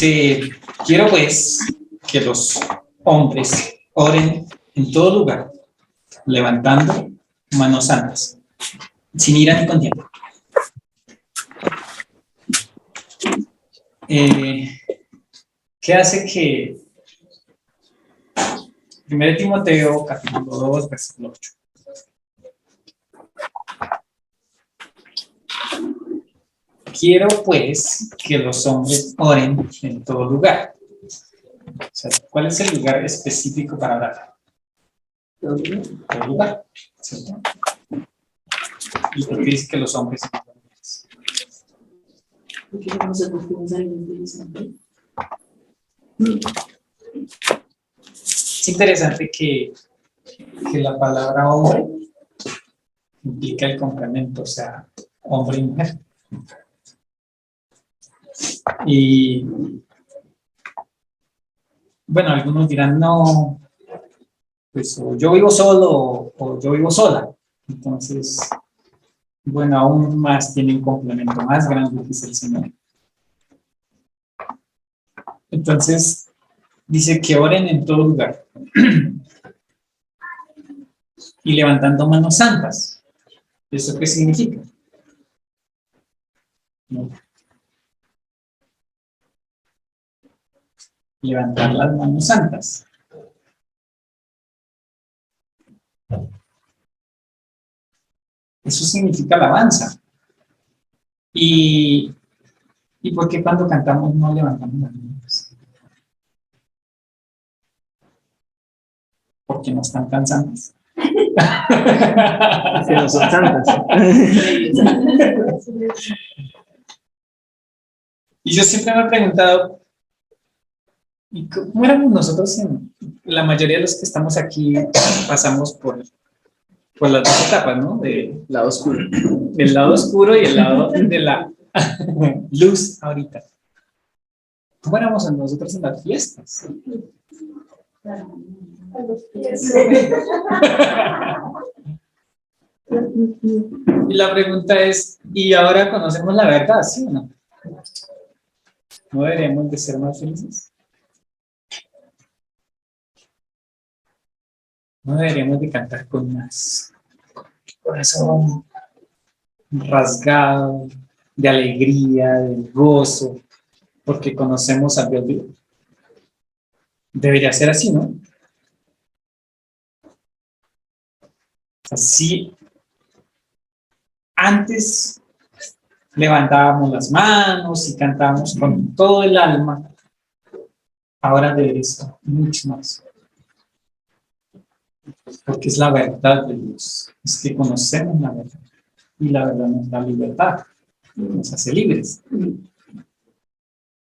Dice, quiero pues que los hombres oren en todo lugar, levantando manos santas, sin ira ni contienda. ¿Qué hace que 1 Timoteo capítulo 2, versículo 8? Quiero pues que los hombres oren en todo lugar. O sea, ¿cuál es el lugar específico para orar? Todo lugar, ¿cierto? ¿Y por qué dice que los hombres en todo lugar? Es interesante que la palabra hombre implica el complemento, o sea, hombre y mujer. Y bueno, algunos dirán, no, pues o yo vivo solo o yo vivo sola. Entonces, bueno, aún más tiene un complemento más grande que es el Señor. Entonces, dice que oren en todo lugar y levantando manos santas. ¿Eso qué significa? No. Levantar las manos santas. Eso significa alabanza. ¿Y por qué cuando cantamos no levantamos las manos? Porque no están tan santas. Que no son santas. Y yo siempre me he preguntado, ¿y cómo éramos nosotros? La mayoría de los que estamos aquí pasamos por las dos etapas, ¿no? Del Lado oscuro. Del lado oscuro y el lado de la luz ahorita. ¿Cómo éramos nosotros en las fiestas? Y la pregunta es, ¿y ahora conocemos la verdad, sí o no? ¿No deberíamos de ser más felices? ¿No deberíamos de cantar con más corazón rasgado, de alegría, de gozo, porque conocemos al Dios vivo? Debería ser así, ¿no? Así, antes levantábamos las manos y cantábamos con todo el alma, ahora debería estar mucho más. Porque es la verdad de Dios, es que conocemos la verdad, y la verdad nos da libertad, nos hace libres.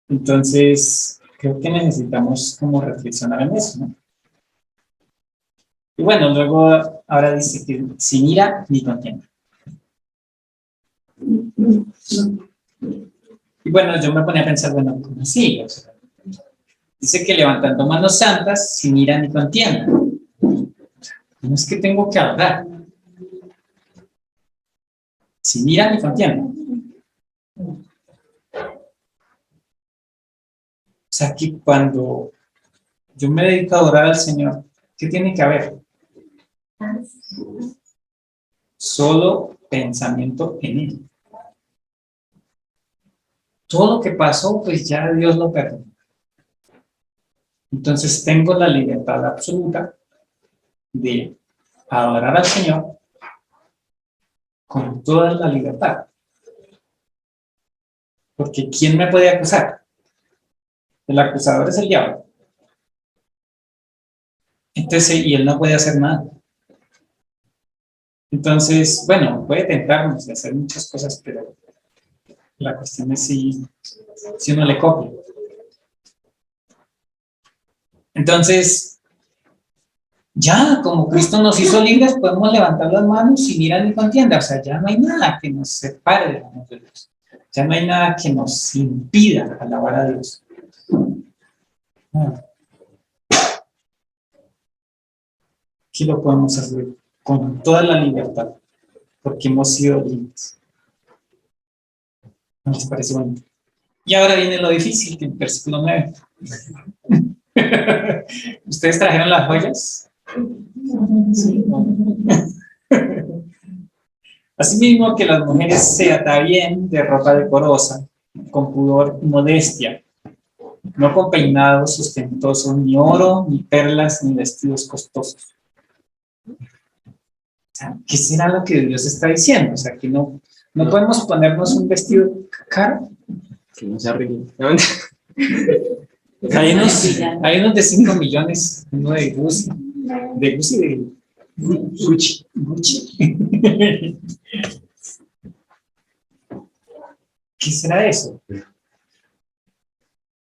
Entonces, creo que necesitamos como reflexionar en eso, ¿no? Y bueno, luego, ahora dice que sin ira ni contienda. Y bueno, yo me ponía a pensar, bueno, ¿cómo así? O sea, dice que levantando manos santas, sin ira ni contienda. No es que tengo que hablar. Sin ira ni contienda. O sea, que cuando yo me dedico a adorar al Señor, ¿qué tiene que haber? Solo pensamiento en Él. Todo lo que pasó, pues ya Dios lo perdonó. Entonces tengo la libertad absoluta de adorar al Señor con toda la libertad. Porque ¿quién me puede acusar? El acusador es el diablo. Entonces, y él no puede hacer nada. Entonces, bueno, puede tentarnos de hacer muchas cosas, pero la cuestión es si uno le copia. Entonces, ya como Cristo nos hizo libres, podemos levantar las manos sin ira ni contienda. O sea, ya no hay nada que nos separe del amor de Dios. Ya no hay nada que nos impida alabar a Dios. Aquí lo podemos hacer con toda la libertad, porque hemos sido libres. ¿No les parece bueno? Y ahora viene lo difícil, que el versículo 9. ¿Ustedes trajeron las joyas? Sí. Asimismo que las mujeres se atavíen de ropa decorosa, con pudor y modestia, no con peinados ostentosos, ni oro, ni perlas, ni vestidos costosos. O sea, ¿qué será lo que Dios está diciendo? O sea, que no podemos ponernos un vestido caro. Que no se arregle. Hay unos de 5 millones, uno de Gucci, de Gucci. ¿Qué será eso?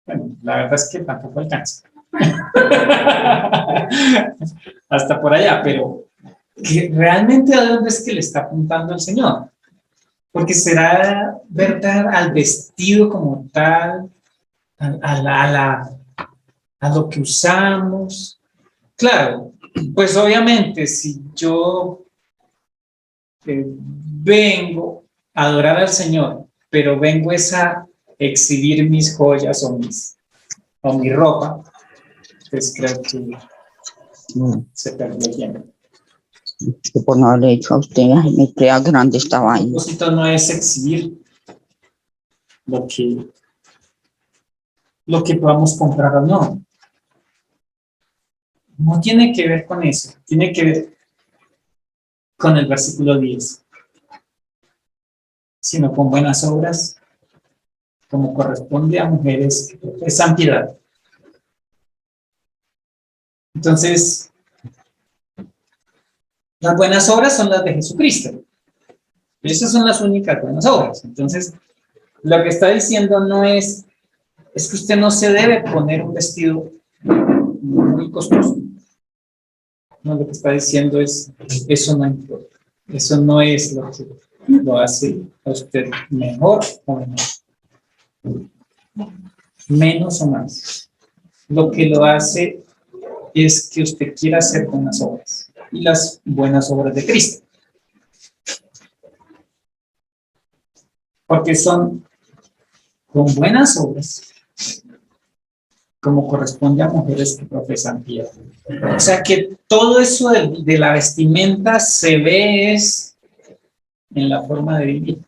Bueno, la verdad es que tampoco alcanza. Hasta por allá, pero realmente ¿a dónde es que le está apuntando el Señor? Porque será verdad al vestido como tal, a lo que usamos. Claro, pues obviamente si yo vengo a adorar al Señor, pero vengo a exhibir mis joyas o mi ropa, pues creo que se perdió el tiempo. Que por no haberle dicho a usted, ay, me crea grande esta El vaina. propósito no es exhibir lo que podamos comprar o no. No tiene que ver con eso, tiene que ver con el versículo 10, sino con buenas obras, como corresponde a mujeres de santidad. Entonces, las buenas obras son las de Jesucristo. Esas son las únicas buenas obras. Entonces, lo que está diciendo no es que usted no se debe poner un vestido muy costoso. No, lo que está diciendo es, eso no importa. Eso no es lo que lo hace a usted mejor o menor. Menos o más. Lo que lo hace es que usted quiera hacer buenas obras. Y las buenas obras de Cristo. Porque son con buenas obras, como corresponde a mujeres que profesan piedad. O sea que todo eso de la vestimenta se ve es en la forma de vivir,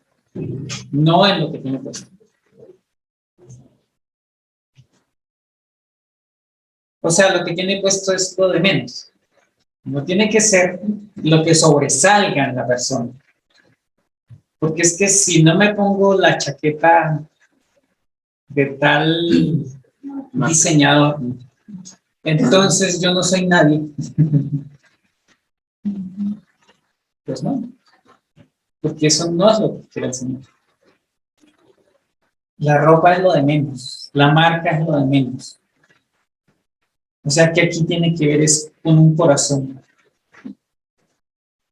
no en lo que tiene puesto. O sea, lo que tiene puesto es lo de menos. No tiene que ser lo que sobresalga en la persona. Porque es que si no me pongo la chaqueta de tal diseñador, entonces yo no soy nadie. Pues no. Porque eso no es lo que quiere el Señor. La ropa es lo de menos. La marca es lo de menos. O sea que aquí tiene que ver es con un corazón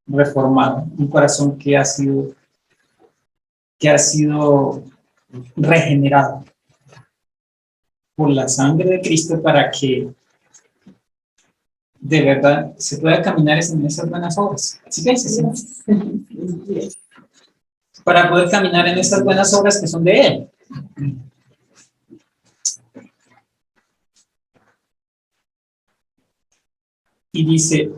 reformado, un corazón que ha sido regenerado por la sangre de Cristo para que de verdad se pueda caminar en esas buenas obras. ¿Sí que sí? Para poder caminar en esas buenas obras que son de Él. Y dice,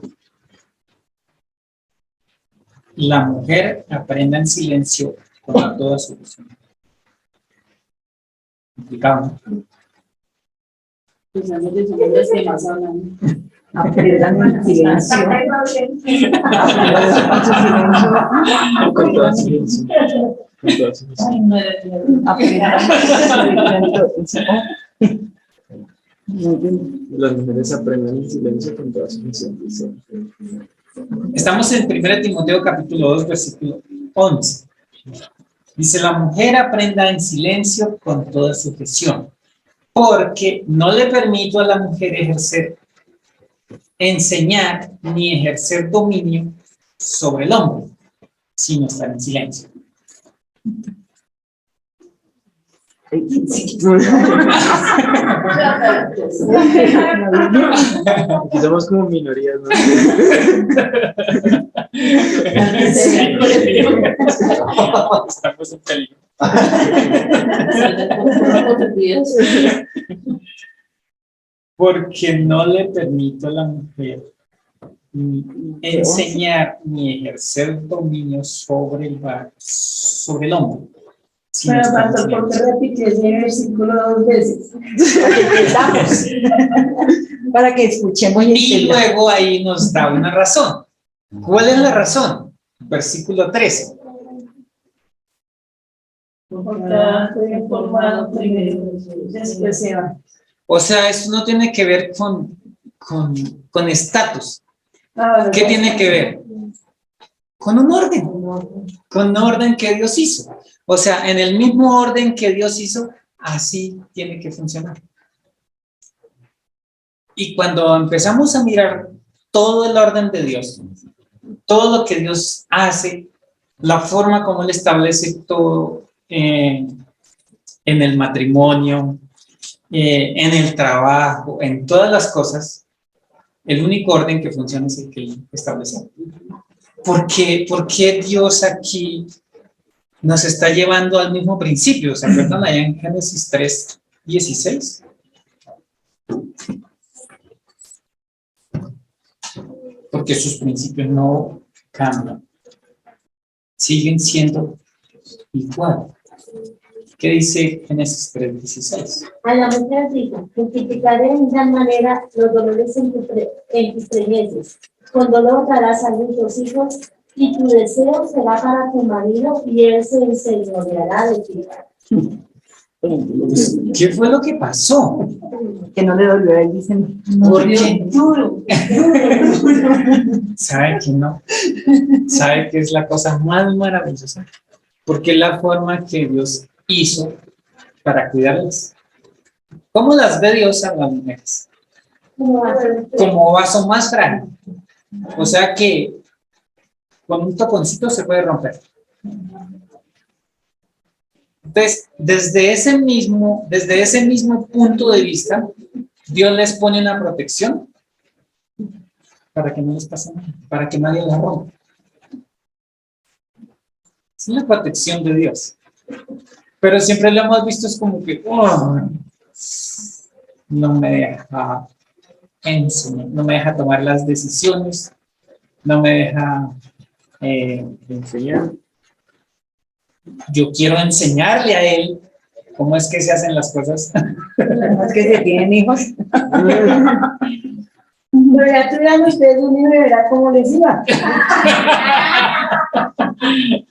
la mujer aprenda en silencio con toda su visión. Complicado, ¿no? Aprendan en silencio. Con todo silencio. Con todo silencio. Las mujeres aprenden en silencio con toda su visión. Estamos en 1 Timoteo capítulo 2, versículo 11. Dice, la mujer aprenda en silencio con toda sujeción, porque no le permito a la mujer enseñar ni ejercer dominio sobre el hombre, sino estar en silencio. Aquí somos como minorías, ¿no? Sí. Estamos en peligro. Porque no le permito a la mujer enseñar ni ejercer dominio sobre el hombre. Sino Pero estar pastor, ¿por qué enseñando. repitió ese versículo 2 veces? Para que escuchemos Y luego ahí nos da una razón. ¿Cuál es la razón? Versículo 13. Porque fue formado primero, después se va. O sea, eso no tiene que ver con estatus. Ahora, ¿Qué tiene que ver? Con un orden. Con un orden que Dios hizo. O sea, en el mismo orden que Dios hizo, así tiene que funcionar. Y cuando empezamos a mirar todo el orden de Dios, todo lo que Dios hace, la forma como Él establece todo en el matrimonio, en el trabajo, en todas las cosas, el único orden que funciona es el que Él estableció. ¿Por qué Dios aquí nos está llevando al mismo principio? ¿Se acuerdan allá en Génesis 3:16? Porque sus principios no cambian, siguen siendo igual. ¿Qué dice Génesis 3:16? A la mujer dijo, multiplicaré en gran manera los dolores en tus preñeces. Con dolor darás a luz los hijos, y tu deseo será para tu marido, y él se enseñoreará de ti. Pues, ¿qué fue lo que pasó? que no le dolió, él dice, Porque duro. sabe que no, sabe que es la cosa más maravillosa, porque es la forma que Dios hizo para cuidarlas. ¿Cómo las ve Dios a las mujeres? Como vaso más frágil. O sea que con un toconcito se puede romper. Entonces, desde ese mismo punto de vista, Dios les pone una protección para que no les pase nada, para que nadie la rompa. Es la protección de Dios. Pero siempre lo hemos visto, es como que no me deja enseñar, no me deja tomar las decisiones, no me deja enseñar. Yo quiero enseñarle a él cómo es que se hacen las cosas. es que se tienen hijos. Pero ya tuvieran ustedes un hijo y verá cómo les iba.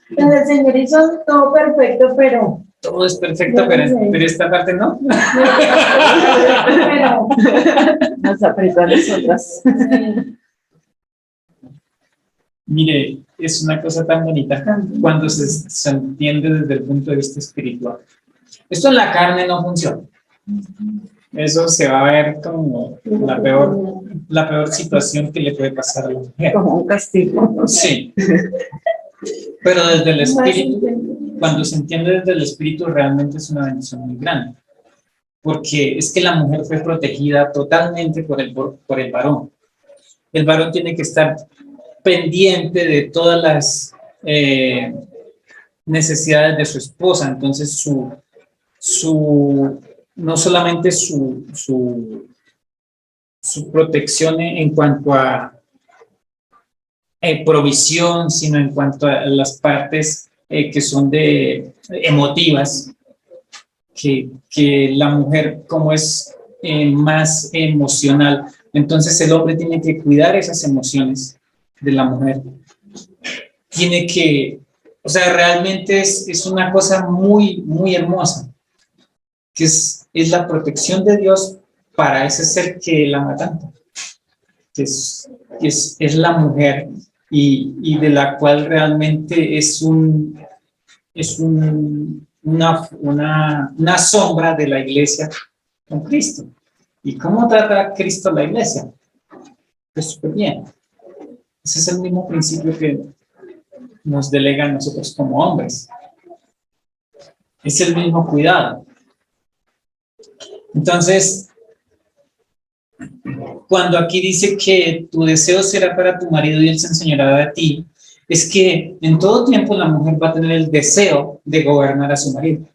Entonces, el Señor hizo todo perfecto, pero Todo es perfecto, pero esta parte no. pero Nos apretó a nosotras. Mire, es una cosa tan bonita cuando se entiende desde el punto de vista espiritual. Esto en la carne no funciona. Eso se va a ver como la peor situación que le puede pasar a la mujer. Como un castigo. Sí. Pero desde el espíritu, cuando se entiende desde el espíritu, realmente es una bendición muy grande. Porque es que la mujer fue protegida totalmente por el varón. El varón tiene que estar pendiente de todas las necesidades de su esposa. Entonces, no solamente su protección en cuanto a provisión, sino en cuanto a las partes que son emotivas, que la mujer, como es más emocional, entonces el hombre tiene que cuidar esas emociones de la mujer. Tiene que, o sea, realmente es una cosa muy, muy hermosa, que es la protección de Dios para ese ser que la ama tanto, que es la mujer y de la cual realmente es una sombra de la iglesia con Cristo. ¿Y cómo trata Cristo a la iglesia? Pues súper bien. Ese es el mismo principio que nos delega a nosotros como hombres. Es el mismo cuidado. Entonces, cuando aquí dice que tu deseo será para tu marido y él se enseñará de ti, es que en todo tiempo la mujer va a tener el deseo de gobernar a su marido.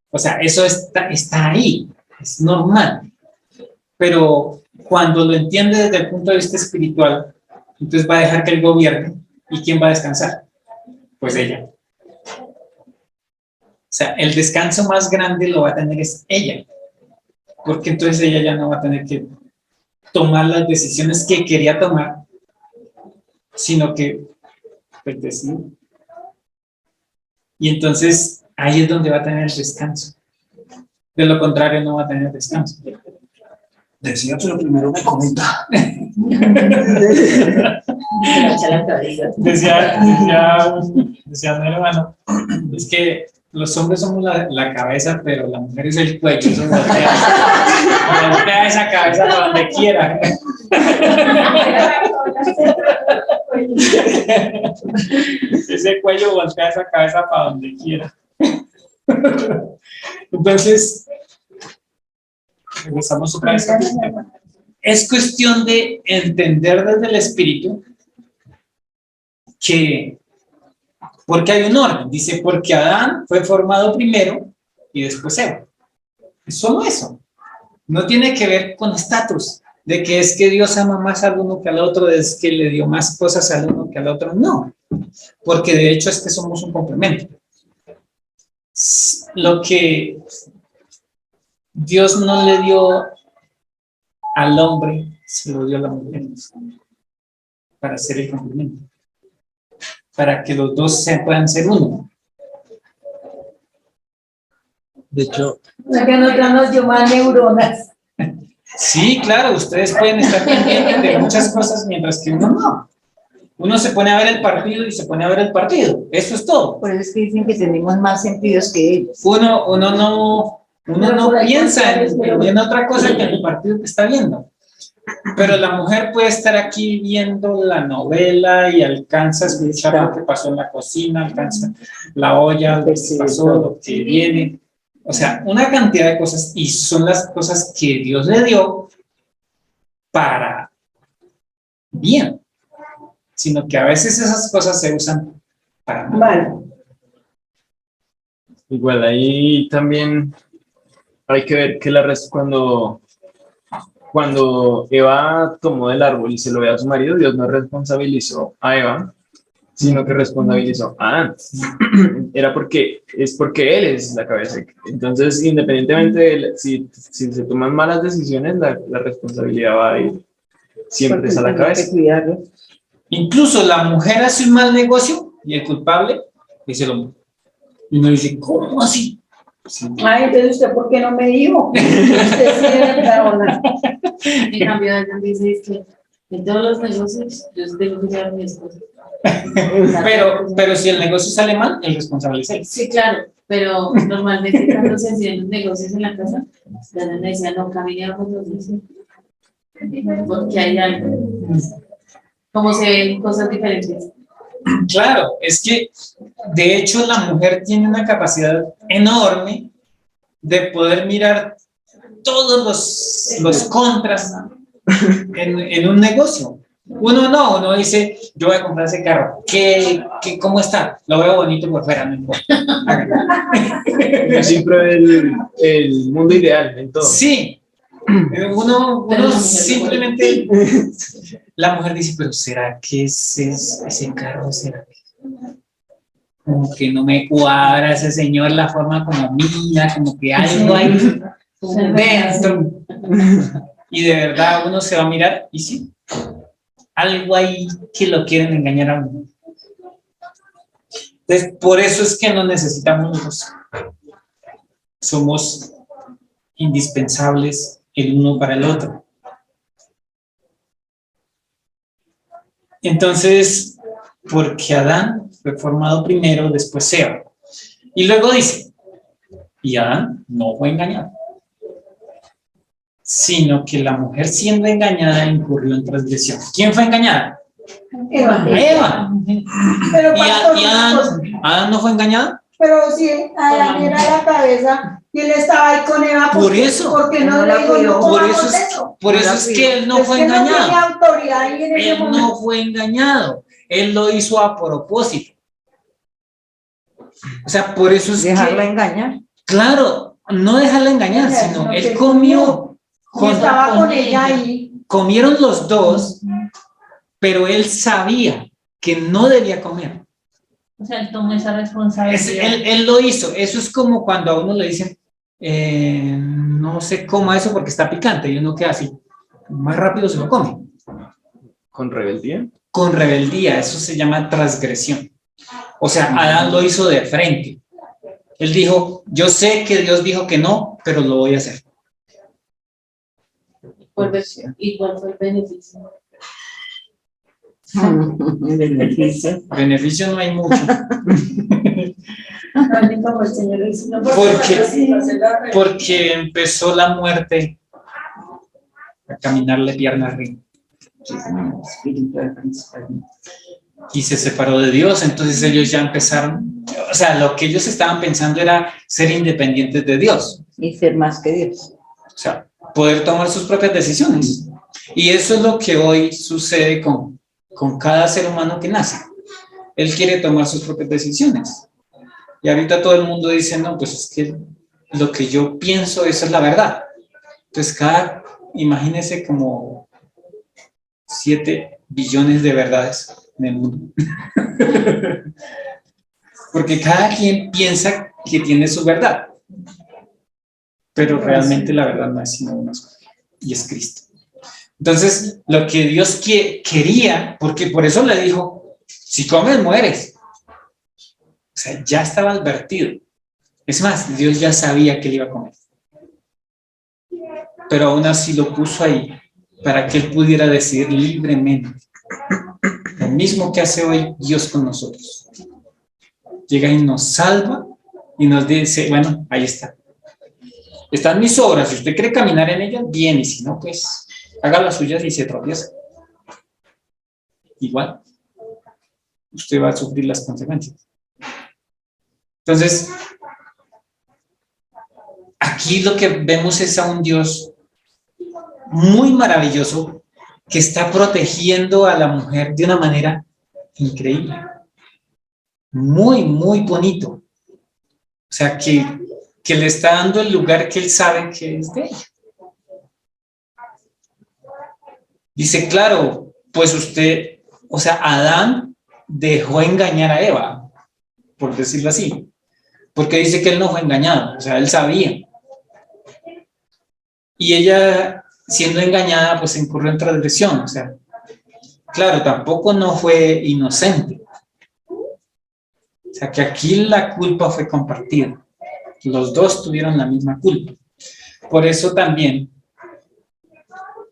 O sea, eso está ahí, es normal. Pero cuando lo entiende desde el punto de vista espiritual, entonces va a dejar que él gobierne. ¿Y quién va a descansar? Pues ella. O sea, el descanso más grande lo va a tener es ella. Porque entonces ella ya no va a tener que tomar las decisiones que quería tomar, sino que pues decide. Y entonces ahí es donde va a tener el descanso. De lo contrario no va a tener descanso. Decía, pero primero me comenta. Decía mi hermano, es que los hombres somos la cabeza, pero la mujer es el cuello. Eso voltea esa cabeza para donde quiera. Ese cuello voltea esa cabeza para donde quiera. Entonces, regresamos otra vez. Es cuestión de entender desde el espíritu que, porque hay un orden, dice, porque Adán fue formado primero y después Eva. Es solo eso. No tiene que ver con estatus, de que es que Dios ama más al uno que al otro, es que le dio más cosas al uno que al otro. No, porque de hecho es que somos un complemento. Lo que Dios no le dio al hombre, se lo dio a la mujer para hacer el complemento, para que los dos puedan ser uno. De hecho, La que nosotros nos dio más neuronas. Sí, claro, ustedes pueden estar pendientes de muchas cosas mientras que uno no. Uno se pone a ver el partido y se pone a ver el partido. Eso es todo. Por eso es que dicen que tenemos más sentidos que ellos. Uno no piensa en otra cosa que en el partido que está viendo. Pero la mujer puede estar aquí viendo la novela y alcanza a escuchar lo que pasó en la cocina, alcanza la olla, lo que pasó, lo que viene. O sea, una cantidad de cosas, y son las cosas que Dios le dio para bien, sino que a veces esas cosas se usan para mal. Vale. igual ahí también hay que ver que cuando Eva tomó del árbol y se lo dio a su marido, Dios no responsabilizó a Eva, sino que responsabilizó a Adán. Porque él es la cabeza. Entonces, independientemente de si se toman malas decisiones, la responsabilidad va a ir siempre a la cabeza. Incluso la mujer hace un mal negocio y el culpable es el hombre. Y uno dice, ¿cómo así? Sí. Ay, entonces usted, ¿por qué no me dijo? Usted sí era dragona. En cambio, Adán dice es que en todos los negocios yo tengo que llevar mi esposa. Pero si el negocio sale mal, el responsable es él. Sí, claro, pero normalmente cuando se hacían los negocios en la casa, la nana decía, no, caminemos los dos, porque hay algo, como se ven cosas diferentes. Claro, es que de hecho la mujer tiene una capacidad enorme de poder mirar todos los contras en un negocio. Uno dice, yo voy a comprar ese carro, ¿cómo está? Lo veo bonito por fuera, no importa. Yo siempre veo el mundo ideal en todo. Sí, uno simplemente, la mujer dice, pero ¿será que ese carro será que como que no me cuadra ese señor, la forma como mira, como que algo ahí dentro? Y de verdad uno se va a mirar y sí, algo ahí que lo quieren engañar a uno. Entonces, por eso es que no necesitamos hijos. Somos indispensables el uno para el otro. Entonces, porque Adán fue formado primero, después Eva. Y luego dice, y Adán no fue engañado, sino que la mujer siendo engañada incurrió en transgresión. ¿Quién fue engañada? Eva. Pero, ¿Y pastor, Adán no fue engañado? pero si Adán era la cabeza, Y él estaba ahí con Eva. Por eso. Porque No no la le dijo, cuidó. no Por comamos eso es, eso. por eso es que él no Es fue que no engañado. tenía autoridad ahí en ese Él momento. no fue engañado. Él lo hizo a propósito. O sea, por eso es Dejarla que, engañar. claro, no dejarla engañar, O sea, sino sino él que comió. Y estaba con ella ahí. Comieron los dos, pero él sabía que no debía comer. O sea, él tomó esa responsabilidad. Él lo hizo. Eso es como cuando a uno le dicen, no se coma eso porque está picante, y uno queda así, más rápido se lo come. ¿Con rebeldía? Con rebeldía, eso se llama transgresión. O sea, Adán lo hizo de frente. Él dijo, yo sé que Dios dijo que no, pero lo voy a hacer. Igual fue el beneficio. Beneficio. Beneficio no hay mucho. Como el Señor lo hizo. Porque empezó la muerte a caminarle pierna arriba. Y se separó de Dios, entonces ellos ya empezaron, o sea, lo que ellos estaban pensando era ser independientes de Dios, Y ser más que Dios. o sea, poder tomar sus propias decisiones. Y eso es lo que hoy sucede con cada ser humano que nace. Él quiere tomar sus propias decisiones. Y ahorita todo el mundo dice, no, pues es que lo que yo pienso, eso es la verdad. Entonces imagínese como 7 billones de verdades en el mundo. Porque cada quien piensa que tiene su verdad. Pero realmente la verdad no es sino una sola, y es Cristo. Entonces, lo que Dios quería, porque por eso le dijo, si comes, mueres. O sea, ya estaba advertido. Es más, Dios ya sabía que él iba a comer. Pero aún así lo puso ahí para que él pudiera decidir libremente. Lo mismo que hace hoy Dios con nosotros. Llega y nos salva y nos dice, bueno, ahí está. Están mis obras, si usted quiere caminar en ellas, bien, y si no, pues haga las suyas y se tropieza. Igual, usted va a sufrir las consecuencias. Entonces, aquí lo que vemos es a un Dios muy maravilloso que está protegiendo a la mujer de una manera increíble. Muy, muy bonito. O sea, que le está dando el lugar que él sabe que es de ella. Dice, claro, pues usted, o sea, Adán dejó engañar a Eva, por decirlo así, porque dice que él no fue engañado, o sea, él sabía. Y ella, siendo engañada, pues incurrió en transgresión, o sea, claro, tampoco no fue inocente. O sea, que aquí la culpa fue compartida. Los dos tuvieron la misma culpa. Por eso también,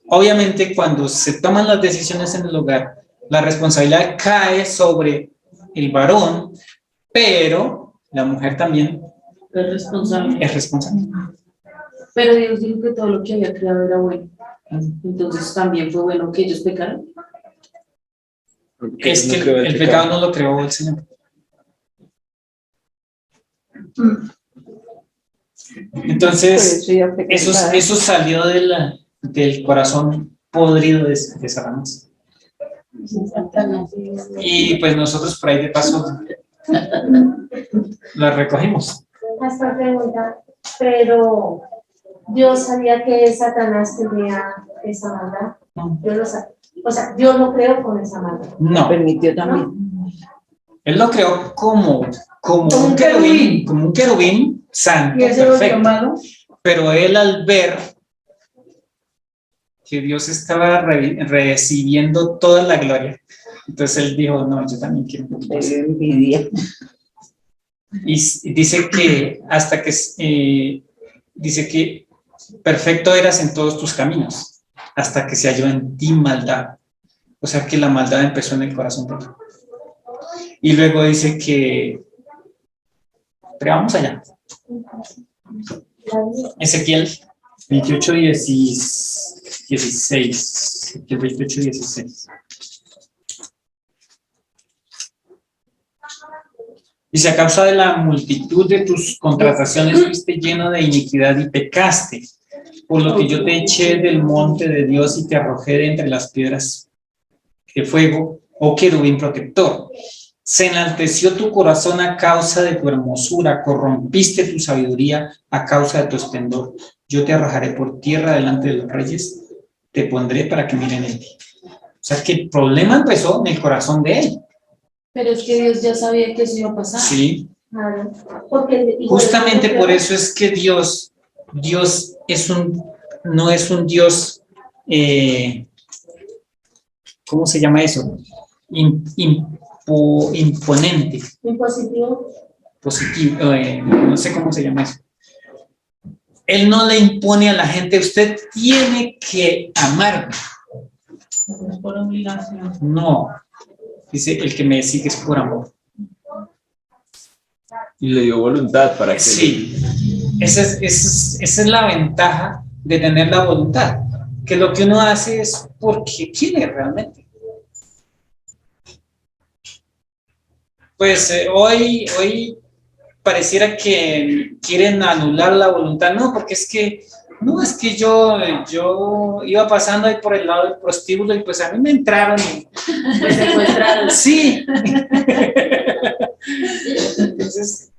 obviamente, cuando se toman las decisiones en el hogar, la responsabilidad cae sobre el varón, pero la mujer también Es responsable. es responsable. Pero Dios dijo que todo lo que había creado era bueno. Entonces también fue bueno que ellos pecaran. Es que el pecado no lo creó el Señor. Entonces, eso salió del corazón podrido de Satanás. Y pues nosotros por ahí de paso la recogimos. Esta pregunta, pero Dios sabía que Satanás tenía esa maldad. Yo lo sabía. O sea, Dios lo creó con esa maldad. No, Permitió también. él lo creó como un querubín santo, Y ese lo perfecto. malo. Pero él, al ver que Dios estaba recibiendo toda la gloria, entonces él dijo, no, yo también quiero un poquito más. Le dio envidia. Y dice que dice que perfecto eras en todos tus caminos, hasta que se halló en ti maldad. O sea que la maldad empezó en el corazón de él. Y luego dice que, pero vamos allá. Ezequiel 28, 16. Ezequiel 28, 16. Dice, a causa de la multitud de tus contrataciones fuiste lleno de iniquidad y pecaste, por lo que yo te eché del monte de Dios y te arrojé de entre las piedras de fuego, oh querubín protector. Se enalteció tu corazón a causa de tu hermosura, corrompiste tu sabiduría a causa de tu esplendor. Yo te arrojaré por tierra delante de los reyes, te pondré para que miren en ti. O sea que el problema empezó en el corazón de él. Pero es que Dios ya sabía que eso iba a pasar. Sí. Claro, porque Justamente por eso es que Dios es no es un Dios, ¿cómo se llama eso? Imponente, impositivo. positivo, no sé cómo se llama eso. Él no le impone a la gente, usted tiene que amarme. No es por obligación. No, dice, el que me sigue es por amor. Y le dio voluntad para que... Sí, esa es la ventaja de tener la voluntad, que lo que uno hace es porque quiere realmente. Pues hoy pareciera que quieren anular la voluntad, no, porque es que yo iba pasando ahí por el lado del prostíbulo y pues a mí me entraron y... Me secuestraron. Sí. Entonces,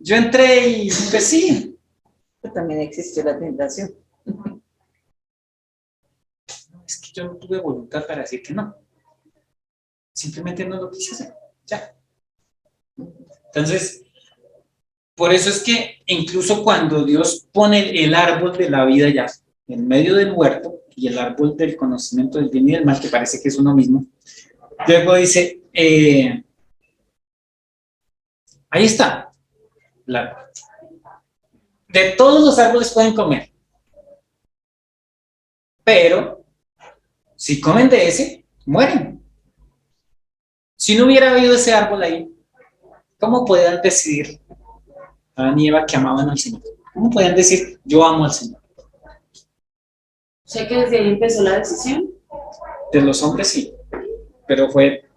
yo entré y pues sí. También existió la tentación. Es que yo no tuve voluntad para decir que no. Simplemente no lo quise hacer. Ya. Entonces, por eso es que incluso cuando Dios pone el árbol de la vida ya en medio del huerto y el árbol del conocimiento del bien y del mal, que parece que es uno mismo, luego dice, ahí está. De todos los árboles pueden comer, pero si comen de ese, mueren. Si no hubiera habido ese árbol ahí, ¿cómo podían decidir Adán y Eva que amaban al Señor? ¿Cómo podían decir, yo amo al Señor? O sea que desde ahí empezó la decisión. De los hombres sí, pero fue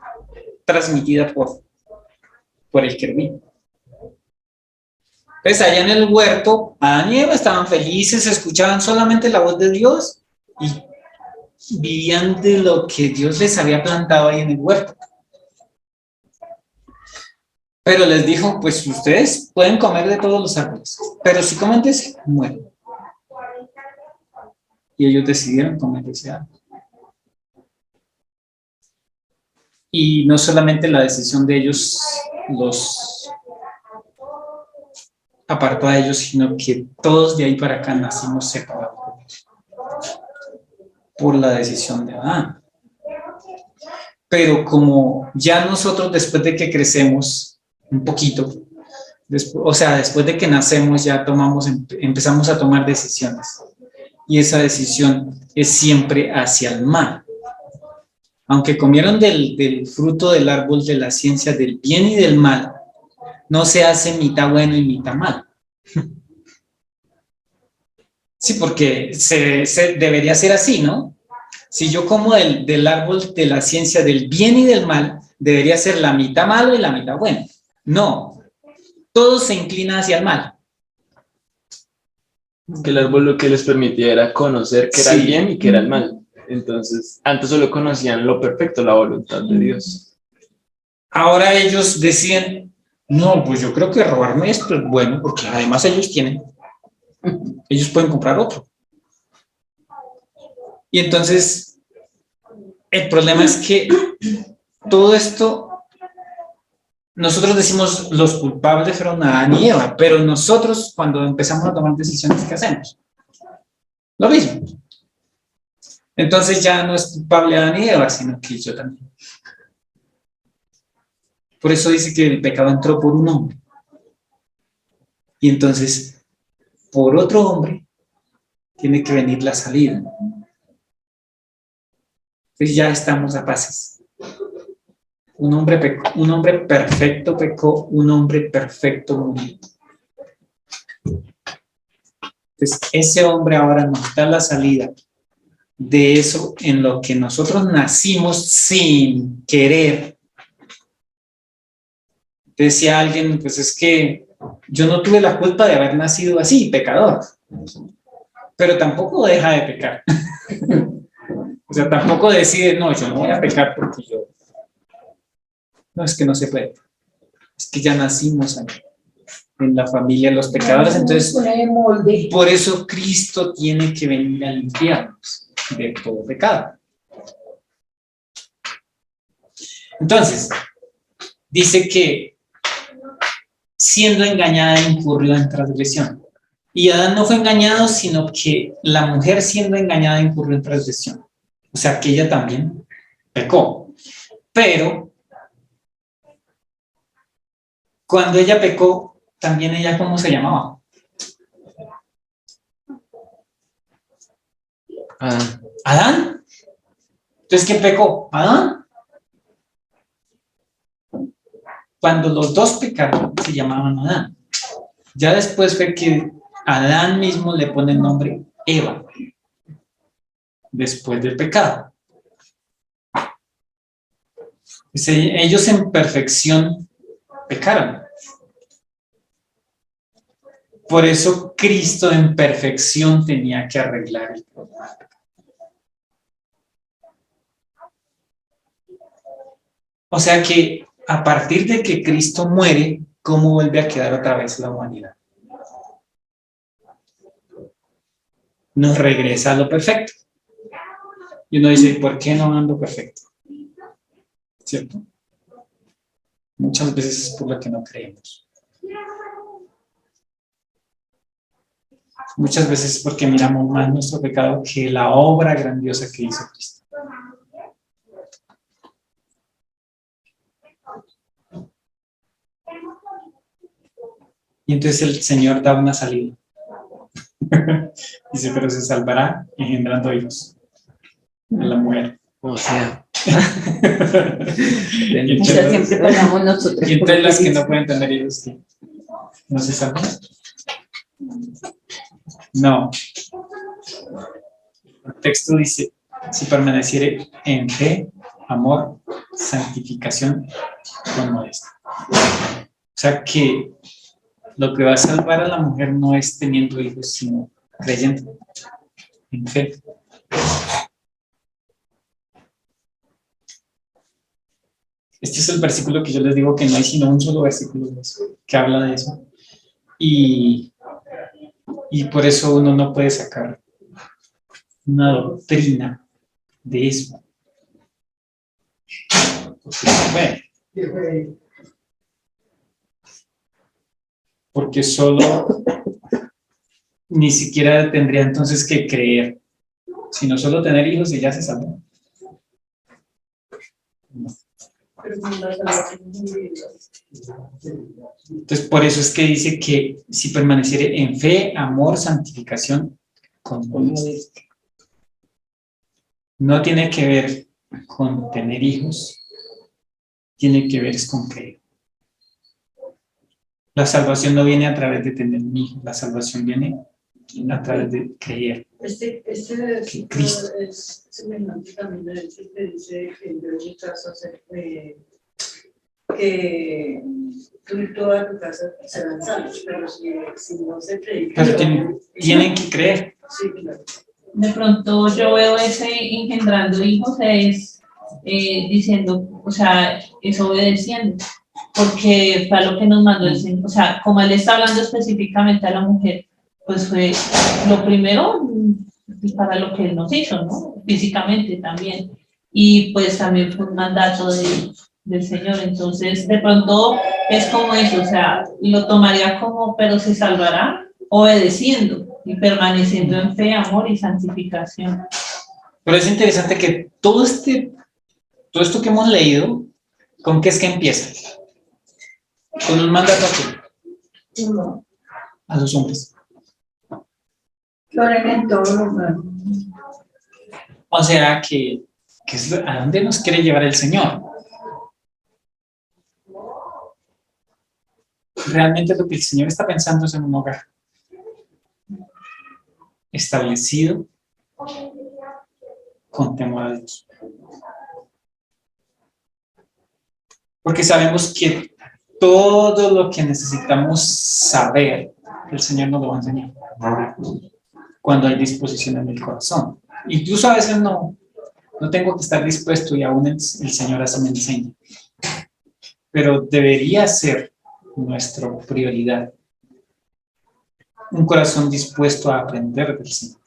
transmitida por el querubín. Entonces allá en el huerto, Adán y Eva estaban felices, escuchaban solamente la voz de Dios y vivían de lo que Dios les había plantado ahí en el huerto. Pero les dijo, pues ustedes pueden comer de todos los árboles, pero si comen de ese, mueren. Y ellos decidieron comer de ese árbol. Y no solamente la decisión de ellos los apartó a ellos, sino que todos de ahí para acá nacimos separados por la decisión de Adán. Pero como ya nosotros después de que crecemos un poquito, después de que nacemos ya empezamos a tomar decisiones. Y esa decisión es siempre hacia el mal. Aunque comieron del fruto del árbol de la ciencia del bien y del mal, no se hace mitad bueno y mitad mal. Sí, porque debería ser así, ¿no? Si yo como del árbol de la ciencia del bien y del mal, debería ser la mitad malo y la mitad bueno. No, todo se inclina hacia el mal. Que el árbol lo que les permitía era conocer que era el Sí. bien y que era el mal. Entonces, antes solo conocían lo perfecto, la voluntad de Dios. Ahora ellos deciden, no, pues yo creo que robarme esto es bueno, porque además ellos pueden comprar otro. Y entonces, el problema es que todo esto, nosotros decimos los culpables fueron Adán y Eva, pero nosotros cuando empezamos a tomar decisiones, ¿qué hacemos? Lo mismo. Entonces ya no es culpable Adán y Eva, sino que yo también. Por eso dice que el pecado entró por un hombre. Y entonces, por otro hombre, tiene que venir la salida. Entonces ya estamos a paces. Un hombre perfecto pecó, un hombre perfecto murió. Entonces, ese hombre ahora nos da la salida de eso en lo que nosotros nacimos sin querer. Decía alguien, pues es que yo no tuve la culpa de haber nacido así, pecador, pero tampoco deja de pecar. O sea, tampoco decide, no, yo no voy a pecar porque yo... No, es que no se puede. Es que ya nacimos en la familia de los pecadores, entonces por eso Cristo tiene que venir a limpiarnos de todo pecado. Entonces, dice que siendo engañada incurrió en transgresión. Y Adán no fue engañado, sino que la mujer siendo engañada incurrió en transgresión. O sea, que ella también pecó. Pero cuando ella pecó, también ella, ¿cómo se llamaba? Adán. Entonces, ¿quién pecó? Adán. Cuando los dos pecaron, se llamaban Adán. Ya después fue que Adán mismo le pone el nombre Eva, después del pecado. Ellos en perfección pecaron. Por eso Cristo en perfección tenía que arreglar el problema. O sea que a partir de que Cristo muere, ¿cómo vuelve a quedar otra vez la humanidad? Nos regresa a lo perfecto. Y uno dice, ¿por qué no ando perfecto? ¿Cierto? Muchas veces es por lo que no creemos. Muchas veces es porque miramos más nuestro pecado que la obra grandiosa que hizo Cristo. Y entonces el Señor da una salida. Dice, pero se salvará engendrando hijos a la mujer. O sea, Y O sea, siempre pagamos nosotros. y entonces las que no pueden tener hijos, ¿qué? ¿No se salvan? No. El texto dice, si permaneciere en fe, amor, santificación con modestia. O sea que lo que va a salvar a la mujer no es teniendo hijos, sino creyendo en fe. Este es el versículo que yo les digo que no hay sino un solo versículo de eso, que habla de eso. Y por eso uno no puede sacar una doctrina de eso. Porque solo ni siquiera tendría entonces que creer, sino solo tener hijos y ya se salva. No. Entonces, por eso es que dice que si permaneciere en fe, amor, santificación, con modestia. No tiene que ver con tener hijos, tiene que ver con creer. La salvación no viene a través de tener un hijo, la salvación viene a través de creer. Este Cristo. es semejante también a ese que dice que en mi casa que tú y toda tu casa serán salvos, pero si no se predica. Pero tienen que creer. Sí, claro. De pronto yo veo ese engendrando hijos es diciendo, o sea, es obedeciendo, porque fue a lo que nos mandó el Señor, o sea, como él está hablando específicamente a la mujer, pues fue lo primero para lo que él nos hizo, ¿no? Físicamente también, y pues también fue un mandato del Señor, entonces de pronto es como eso, o sea, lo tomaría como, pero se salvará obedeciendo y permaneciendo en fe, amor y santificación. Pero es interesante que todo esto que hemos leído, ¿con qué es que empieza? Con un mandato a los hombres. Floren en todo lugar. O sea que es a dónde nos quiere llevar el Señor. Realmente lo que el Señor está pensando es en un hogar establecido con temor a Dios. Porque sabemos que todo lo que necesitamos saber, el Señor nos lo va a enseñar. Cuando hay disposición en el corazón. Incluso a veces no tengo que estar dispuesto y aún el Señor así me enseña. Pero debería ser nuestra prioridad. Un corazón dispuesto a aprender del Señor.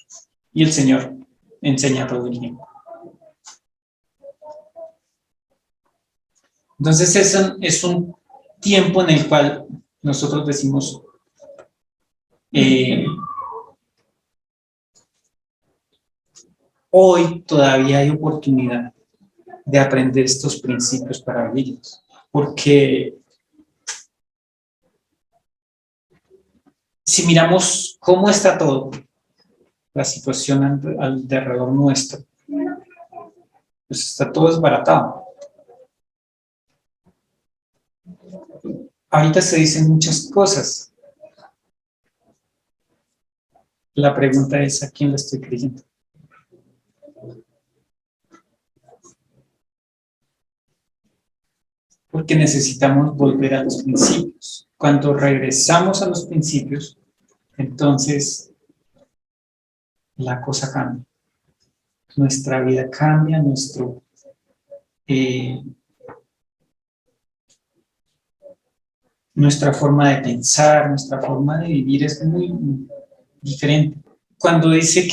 Y el Señor enseña todo el tiempo. Entonces es un tiempo en el cual nosotros decimos hoy todavía hay oportunidad de aprender estos principios para ellos, porque si miramos cómo está todo, la situación alrededor nuestro, pues está todo desbaratado. Ahorita se dicen muchas cosas. La pregunta es, ¿a quién le estoy creyendo? Porque necesitamos volver a los principios. Cuando regresamos a los principios, entonces la cosa cambia. Nuestra vida cambia, nuestra forma de pensar, nuestra forma de vivir es muy diferente. Cuando dice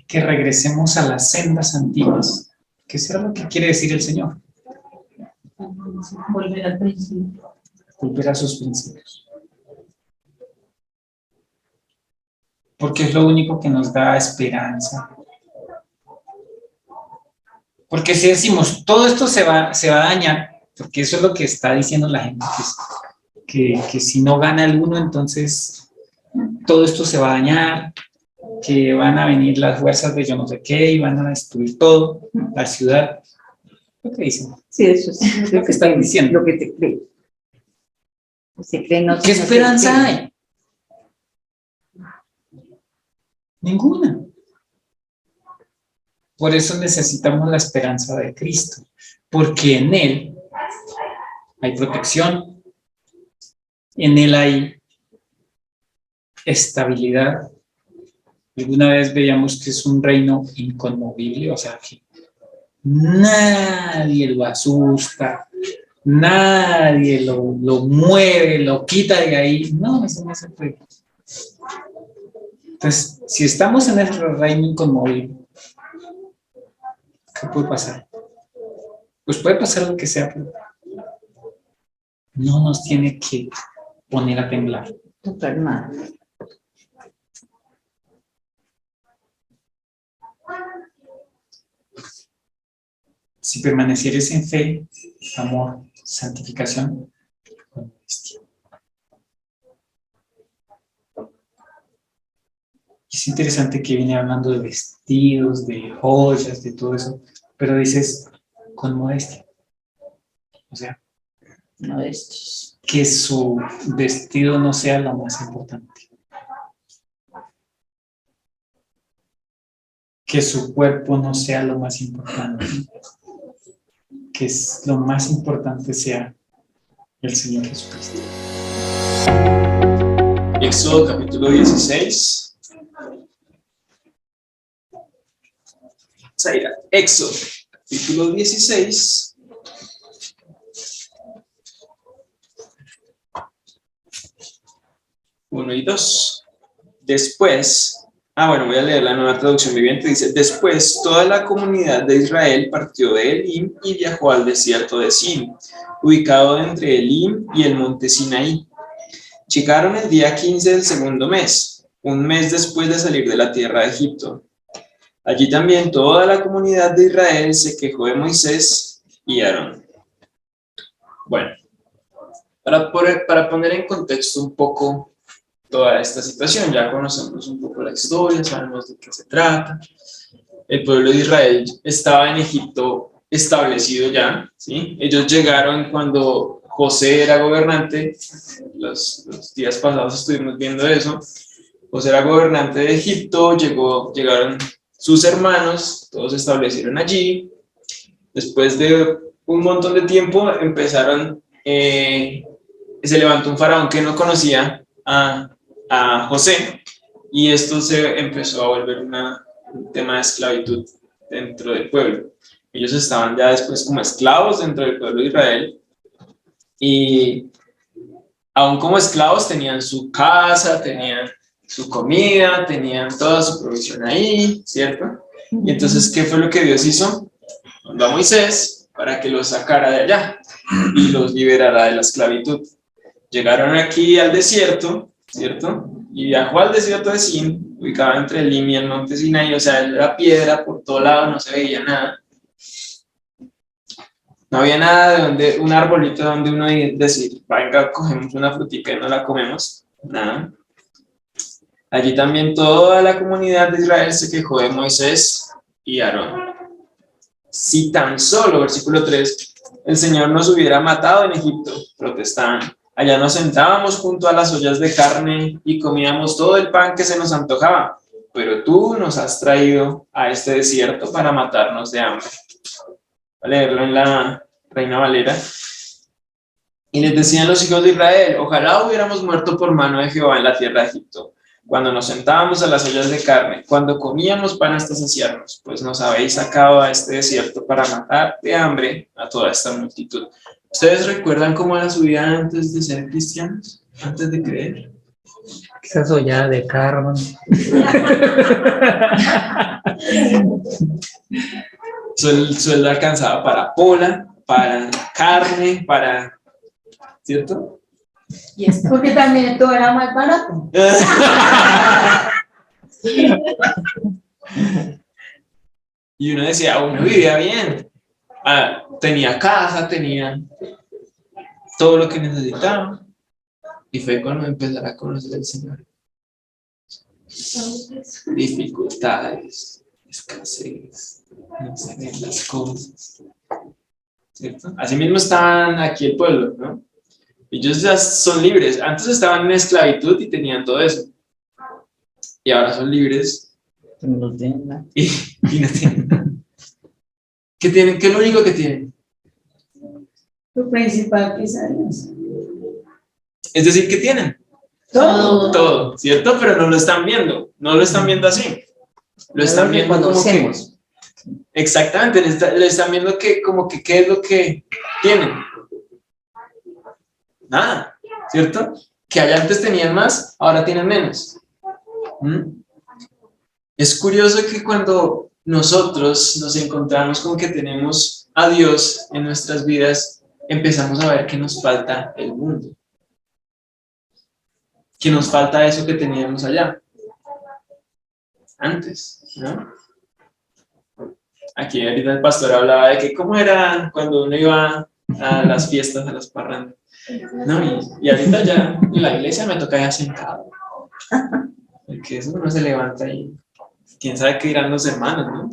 que regresemos a las sendas antiguas, ¿qué será lo que quiere decir el Señor? Volver al principio. Volver a sus principios. Porque es lo único que nos da esperanza. Porque si decimos, todo esto se va a dañar, porque eso es lo que está diciendo la gente, que si no gana el uno, entonces todo esto se va a dañar, que van a venir las fuerzas de yo no sé qué y van a destruir todo, la ciudad. ¿Lo que dicen? Sí, eso es lo que están diciendo. Lo que te cree. Se cree, no, ¿Qué esperanza hay? Ninguna. Por eso necesitamos la esperanza de Cristo, porque en Él hay protección, en Él hay estabilidad. Alguna vez veíamos que es un reino inconmovible, o sea, que nadie lo asusta, nadie lo mueve, lo quita de ahí. No, eso no se puede. Entonces, si estamos en ese reino inconmovible, ¿qué puede pasar? Pues puede pasar lo que sea, pero no nos tiene que poner a temblar. total nada. Si permanecieres en fe, amor, santificación, modestia. Es interesante que viene hablando de vestidos, de joyas, de todo eso, pero dices con modestia. O sea, No de estos. que su vestido no sea lo más importante. Que su cuerpo no sea lo más importante. Que lo más importante sea el Señor Jesucristo. Éxodo capítulo 16. Zaira, Éxodo capítulo 16. Uno y 2. Después, voy a leer la Nueva Traducción Viviente. Dice: después toda la comunidad de Israel partió de Elim y viajó al desierto de Sin, ubicado entre Elim y el monte Sinaí. Llegaron el día 15 del segundo mes, un mes después de salir de la tierra de Egipto. Allí también toda la comunidad de Israel se quejó de Moisés y Aarón. Bueno, para poner en contexto un poco toda esta situación, ya conocemos un poco la historia, sabemos de qué se trata. El pueblo de Israel estaba en Egipto establecido ya, ¿sí? Ellos llegaron cuando José era gobernante. Los días pasados estuvimos viendo eso. José era gobernante de Egipto, llegaron sus hermanos, todos se establecieron allí. Después de un montón de tiempo empezaron se levantó un faraón que no conocía a José, y esto se empezó a volver un tema de esclavitud dentro del pueblo. Ellos estaban ya después como esclavos dentro del pueblo de Israel, y aún como esclavos tenían su casa, tenían su comida, tenían toda su provisión ahí, ¿cierto? Y entonces, ¿qué fue lo que Dios hizo? Mandó a Moisés para que los sacara de allá y los liberara de la esclavitud. Llegaron aquí al desierto, ¿cierto? Y viajó al desierto de Sin, ubicado entre el Lim y el monte Sinaí, o sea, era piedra por todo lado, no se veía nada. No había nada de donde, un arbolito donde uno decir, venga, cogemos una frutica y no la comemos, nada. Allí también toda la comunidad de Israel se quejó de Moisés y Aarón. Si tan solo, versículo 3, el Señor nos hubiera matado en Egipto, protestaban. Allá nos sentábamos junto a las ollas de carne y comíamos todo el pan que se nos antojaba, pero tú nos has traído a este desierto para matarnos de hambre. Voy a leerlo en la Reina Valera. Y les decían los hijos de Israel, ojalá hubiéramos muerto por mano de Jehová en la tierra de Egipto, cuando nos sentábamos a las ollas de carne, cuando comíamos pan hasta saciarnos, pues nos habéis sacado a este desierto para matar de hambre a toda esta multitud. ¿Ustedes recuerdan cómo era su vida antes de ser cristianos? Antes de creer. Esa soya de carne. El sueldo alcanzaba para pola, para carne, para... ¿Cierto? Y es porque también todo era más barato. Y uno decía, uno vivía bien. Tenía casa, tenía todo lo que necesitaba. Y fue cuando empezar a conocer al Señor. Dificultades, escasez, no se ven las cosas. ¿Cierto? Así mismo estaban aquí el pueblo, ¿no? Ellos ya son libres. Antes estaban en esclavitud y tenían todo eso. Y ahora son libres. No tienen nada. Y no tienen nada. ¿Qué tienen? ¿Qué es lo único que tienen? Lo principal que es Dios. Es decir, ¿qué tienen? Todo. Todo, ¿cierto? Pero no lo están viendo. No lo están viendo así. Lo están viendo como que... Exactamente. Le están viendo que como que qué es lo que tienen. Nada, ¿cierto? Que allá antes tenían más, ahora tienen menos. Es curioso que cuando nosotros nos encontramos con que tenemos a Dios en nuestras vidas, empezamos a ver que nos falta el mundo. Que nos falta eso que teníamos allá. Antes, ¿no? Aquí ahorita el pastor hablaba de que cómo era cuando uno iba a las fiestas, a las parrandas. No, y ahorita ya en la iglesia me toca ya sentado. Porque eso uno se levanta y quién sabe qué dirán los hermanos, ¿no?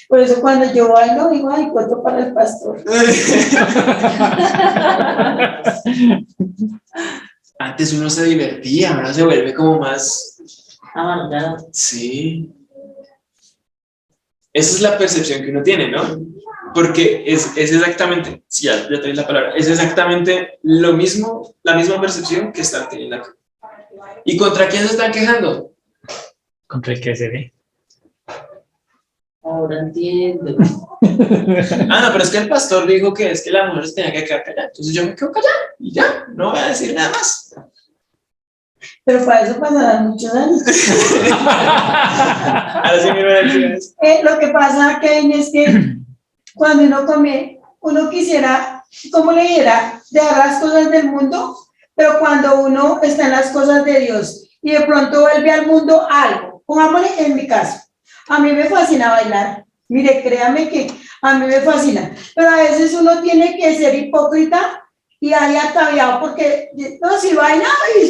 Por eso cuando yo bailo digo, ay, cuento para el pastor. Antes uno se divertía, ahora se vuelve como más... Amargado. Sí. Esa es la percepción que uno tiene, ¿no? Porque es exactamente, sí, ya te la palabra, es exactamente lo mismo, la misma percepción que están teniendo acá. ¿Y contra quién se están quejando? Contra el que se ve. Ahora entiendo. No, pero es que el pastor dijo que es que la mujer se tenía que quedar callada. Entonces yo me quedo callada y ya, no voy a decir nada más. Pero para eso pasarán muchos años. Ahora sí me voy a decir eso. Lo que pasa, Kevin, es que cuando uno come, uno quisiera, como le dijera, dejar las cosas del mundo, pero cuando uno está en las cosas de Dios y de pronto vuelve al mundo algo, pongámosle en mi caso, a mí me fascina bailar, mire, créame que a mí me fascina, pero a veces uno tiene que ser hipócrita y ahí ataviado porque, no, si baila,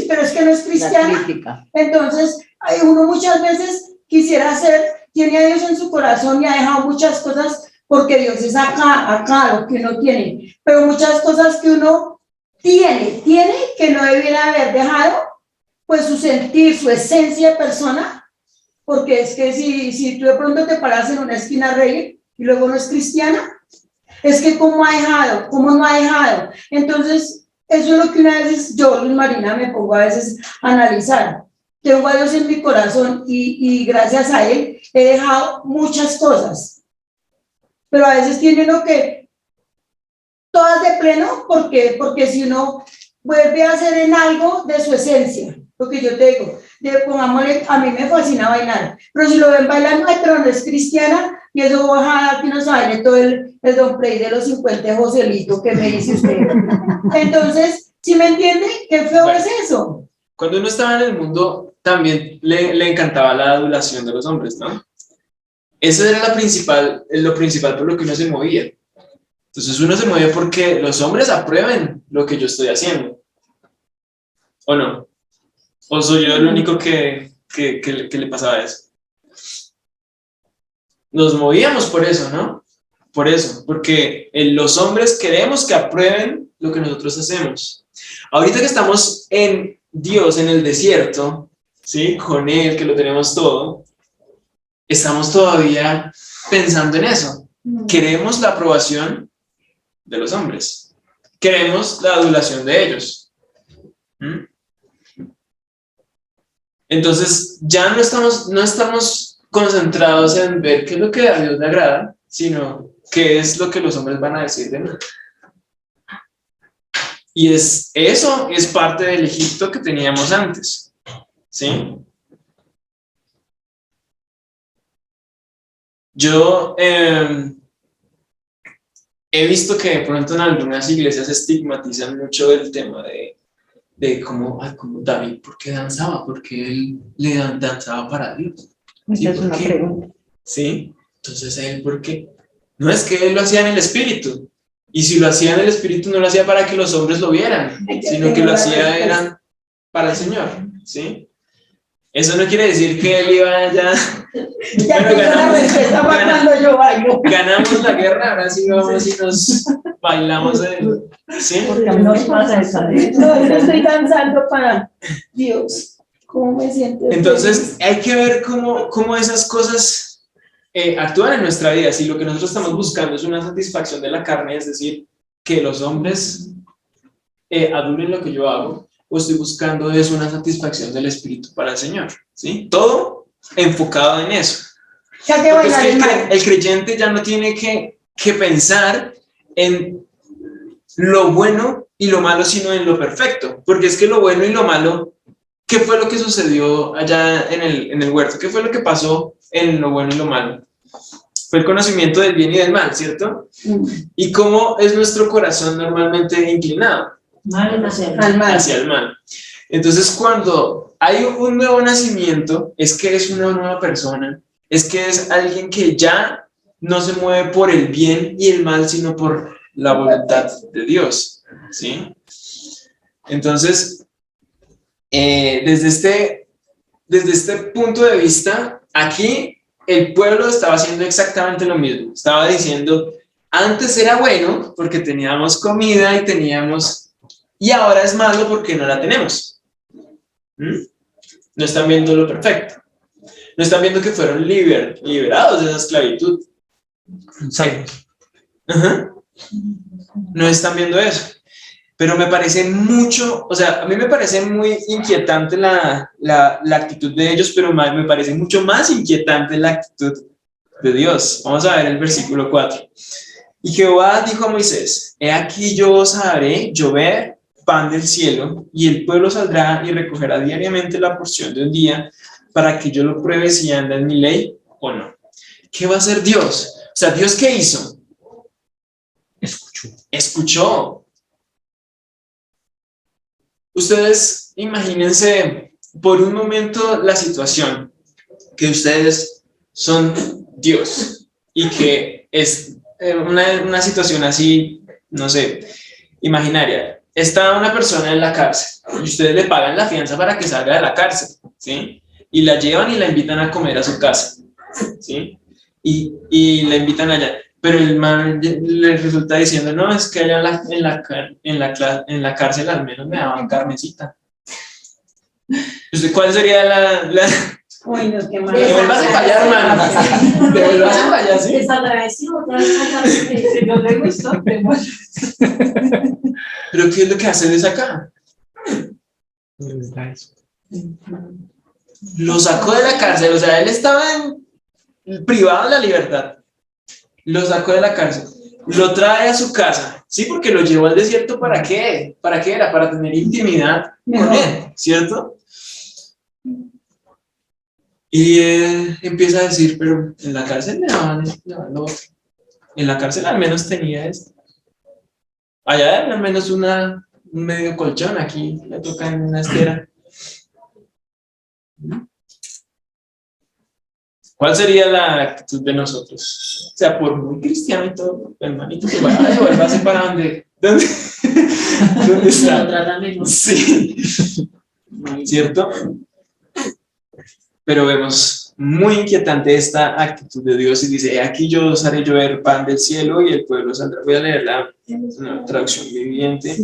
pero es que no es cristiana, entonces uno muchas veces quisiera ser, tiene a Dios en su corazón y ha dejado muchas cosas porque Dios es acá lo que uno tiene, pero muchas cosas que uno tiene que no debiera haber dejado, pues su sentir, su esencia de persona, porque es que si tú de pronto te paras en una esquina a reír y luego no es cristiana, es que cómo no ha dejado, entonces eso es lo que una vez yo, Luz Marina, me pongo a veces a analizar. Tengo a Dios en mi corazón y gracias a Él he dejado muchas cosas. Pero a veces tiene uno que, todas de pleno, porque si uno vuelve a hacer en algo de su esencia, lo que yo te digo, pongámosle, a mí me fascina bailar, pero si lo ven bailando, ay, pero no es cristiana, y eso ojalá que no se baile todo el Don Play de los 50 de Joselito que me dice usted. Entonces, ¿sí me entiende? ¿Qué feo es eso? Cuando uno estaba en el mundo, también le encantaba la adulación de los hombres, ¿no? Eso era lo principal por lo que uno se movía. Entonces uno se mueve porque los hombres aprueben lo que yo estoy haciendo. ¿O no? ¿O soy yo el único que le pasaba eso? Nos movíamos por eso, ¿no? Por eso, porque los hombres queremos que aprueben lo que nosotros hacemos. Ahorita que estamos en Dios, en el desierto, ¿sí? Con Él, que lo tenemos todo, estamos todavía pensando en eso. Queremos la aprobación de los hombres. Queremos la adulación de ellos. Entonces, ya no estamos concentrados en ver qué es lo que a Dios le agrada, sino qué es lo que los hombres van a decir de mí. Y eso es parte del Egipto que teníamos antes. ¿Sí? Yo he visto que de pronto en algunas iglesias estigmatizan mucho el tema de cómo David, ¿por qué danzaba? Porque él danzaba para Dios. Esa es una pregunta. ¿Sí? Entonces, ¿él por qué? No es que él lo hacía en el espíritu. Y si lo hacía en el espíritu, no lo hacía para que los hombres lo vieran, sino que lo hacía era para el Señor. ¿Sí? Eso no quiere decir que él iba allá. Ya Bueno, tengo la receta para cuando yo bailo. Ganamos la guerra, ahora sí vamos y nos bailamos. ¿Sí? Porque a mí no me pasa eso. No, yo estoy danzando para Dios. ¿Cómo me siento? Entonces, hay que ver cómo esas cosas actúan en nuestra vida. Si lo que nosotros estamos buscando es una satisfacción de la carne, es decir, que los hombres adulen lo que yo hago, o estoy buscando es una satisfacción del espíritu para el Señor. ¿Sí? Todo enfocado en eso. Porque es que el creyente ya no tiene que pensar en lo bueno y lo malo, sino en lo perfecto. Porque es que lo bueno y lo malo, ¿qué fue lo que sucedió allá en el huerto? ¿Qué fue lo que pasó en lo bueno y lo malo? Fue el conocimiento del bien y del mal, ¿cierto? ¿Y cómo es nuestro corazón normalmente inclinado? Hacia el mal. Entonces, cuando hay un nuevo nacimiento, es que es una nueva persona, es que es alguien que ya no se mueve por el bien y el mal, sino por la voluntad de Dios. ¿Sí? Entonces, desde este punto de vista, aquí el pueblo estaba haciendo exactamente lo mismo. Estaba diciendo, antes era bueno porque teníamos comida y ahora es malo porque no la tenemos. No están viendo lo perfecto. No están viendo que fueron liberados de esa esclavitud. Salvos. No están viendo eso. Pero me parece mucho, o sea, a mí me parece muy inquietante la actitud de ellos, pero me parece mucho más inquietante la actitud de Dios. Vamos a ver el versículo 4. Y Jehová dijo a Moisés, he aquí yo os haré llover pan del cielo, y el pueblo saldrá y recogerá diariamente la porción de un día, para que yo lo pruebe si anda en mi ley o no. ¿Qué va a hacer Dios? O sea, ¿Dios qué hizo? Escuchó. Ustedes imagínense por un momento la situación, que ustedes son Dios y que es una situación así, no sé, imaginaria. Está una persona en la cárcel y ustedes le pagan la fianza para que salga de la cárcel, ¿sí? Y la llevan y la invitan a comer a su casa, ¿sí? Y la invitan allá. Pero el man le resulta diciendo, no, es que allá en la cárcel al menos me daban carnecita. ¿Cuál sería la... Uy, no, qué mal. Te vuelvas a fallar, hermano. Te vuelvas a fallar, ¿sí? Desagradecido, otra vez. Si no le gustó, Pero ¿qué es lo que hace de esa caja? Lo sacó de la cárcel, o sea, él estaba privado de la libertad. Lo sacó de la cárcel, lo trae a su casa, ¿sí? Porque lo llevó al desierto, ¿para qué? ¿Para qué era? Para tener intimidad con él, ¿cierto? Y él empieza a decir, pero en la cárcel me daban lo otro. En la cárcel al menos tenía esto. Allá al menos un medio colchón, aquí le toca en una estera. ¿Cuál sería la actitud de nosotros? O sea, por muy cristiano y todo, hermanito, que vaya a devolverse para donde Lo está. tratan mejor. Sí, ¿cierto? Pero vemos muy inquietante esta actitud de Dios y dice, aquí yo os haré llover pan del cielo y el pueblo saldrá. Voy a leer una traducción viviente.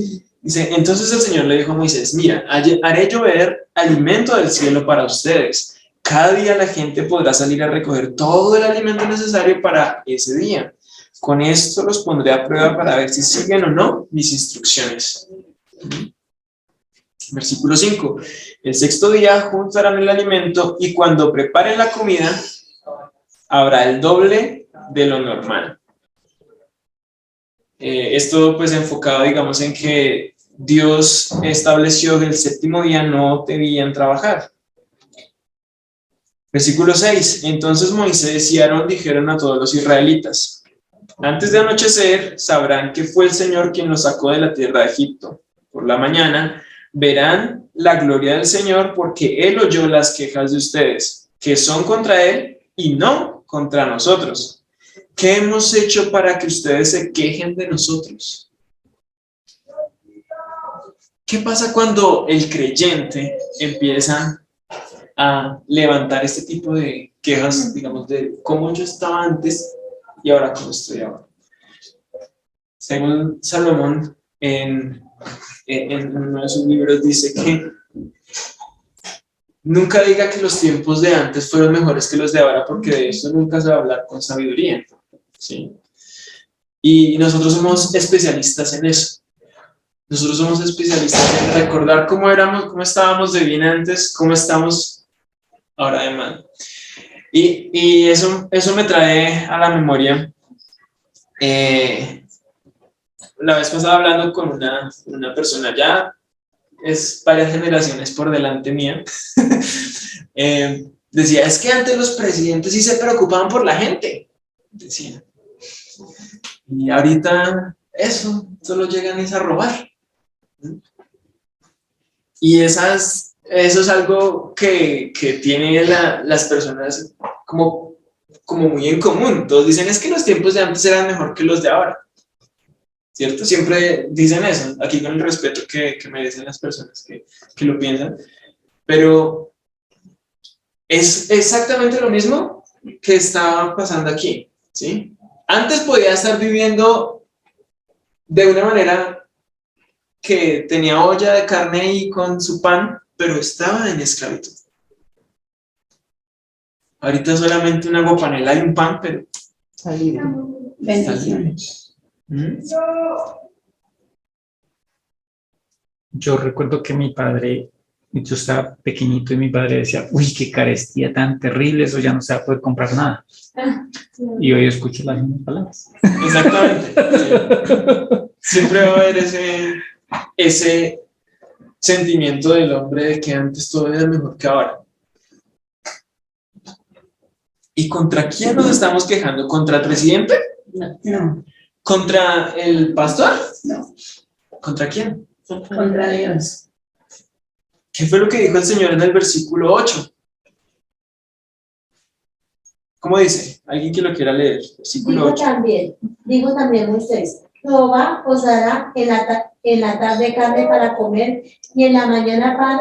Dice, entonces el Señor le dijo a Moisés, mira, haré llover alimento del cielo para ustedes. Cada día la gente podrá salir a recoger todo el alimento necesario para ese día. Con esto los pondré a prueba para ver si siguen o no mis instrucciones. Versículo 5. El sexto día juntarán el alimento y cuando preparen la comida habrá el doble de lo normal. Esto pues enfocado, digamos, en que Dios estableció que el séptimo día no debían trabajar. Versículo 6. Entonces Moisés y Aarón dijeron a todos los israelitas, antes de anochecer sabrán que fue el Señor quien los sacó de la tierra de Egipto. Por la mañana verán la gloria del Señor porque Él oyó las quejas de ustedes, que son contra Él y no contra nosotros. ¿Qué hemos hecho para que ustedes se quejen de nosotros? ¿Qué pasa cuando el creyente empieza a levantar este tipo de quejas, digamos, de cómo yo estaba antes y ahora cómo estoy ahora? Según Salomón, en uno de sus libros dice que nunca diga que los tiempos de antes fueron mejores que los de ahora, porque de eso nunca se va a hablar con sabiduría, ¿sí? Y nosotros somos especialistas en eso. Nosotros somos especialistas en recordar cómo éramos, cómo estábamos de bien antes, cómo estamos ahora de mal. Y eso me trae a la memoria. La vez pasada hablando con una persona, ya es varias generaciones por delante mía, decía, es que antes los presidentes sí se preocupaban por la gente, decía. Y ahorita eso, solo llegan a robar. Y eso es algo que tienen las personas como muy en común. Todos dicen, es que los tiempos de antes eran mejor que los de ahora. ¿Cierto? Siempre dicen eso, aquí con el respeto que merecen las personas que lo piensan. Pero es exactamente lo mismo que está pasando aquí, ¿sí? Antes podía estar viviendo de una manera que tenía olla de carne y con su pan, pero estaba en esclavitud. Ahorita solamente una aguapanela y un pan, pero Salir. Bendiciones. Yo recuerdo que mi padre, yo estaba pequeñito y mi padre decía, uy, qué carestía tan terrible, eso ya no se va a poder comprar nada. Y hoy escucho las mismas palabras. Exactamente. Siempre va a haber ese sentimiento del hombre de que antes todo era mejor que ahora. ¿Y contra quién nos estamos quejando? ¿Contra el presidente? No. ¿Contra el pastor? No. ¿Contra quién? Contra Dios. ¿Qué fue lo que dijo el Señor en el versículo 8? ¿Cómo dice? ¿Alguien que lo quiera leer? Versículo 8. Dijo también Moisés, Jehová os dará en la tarde carne para comer y en la mañana pan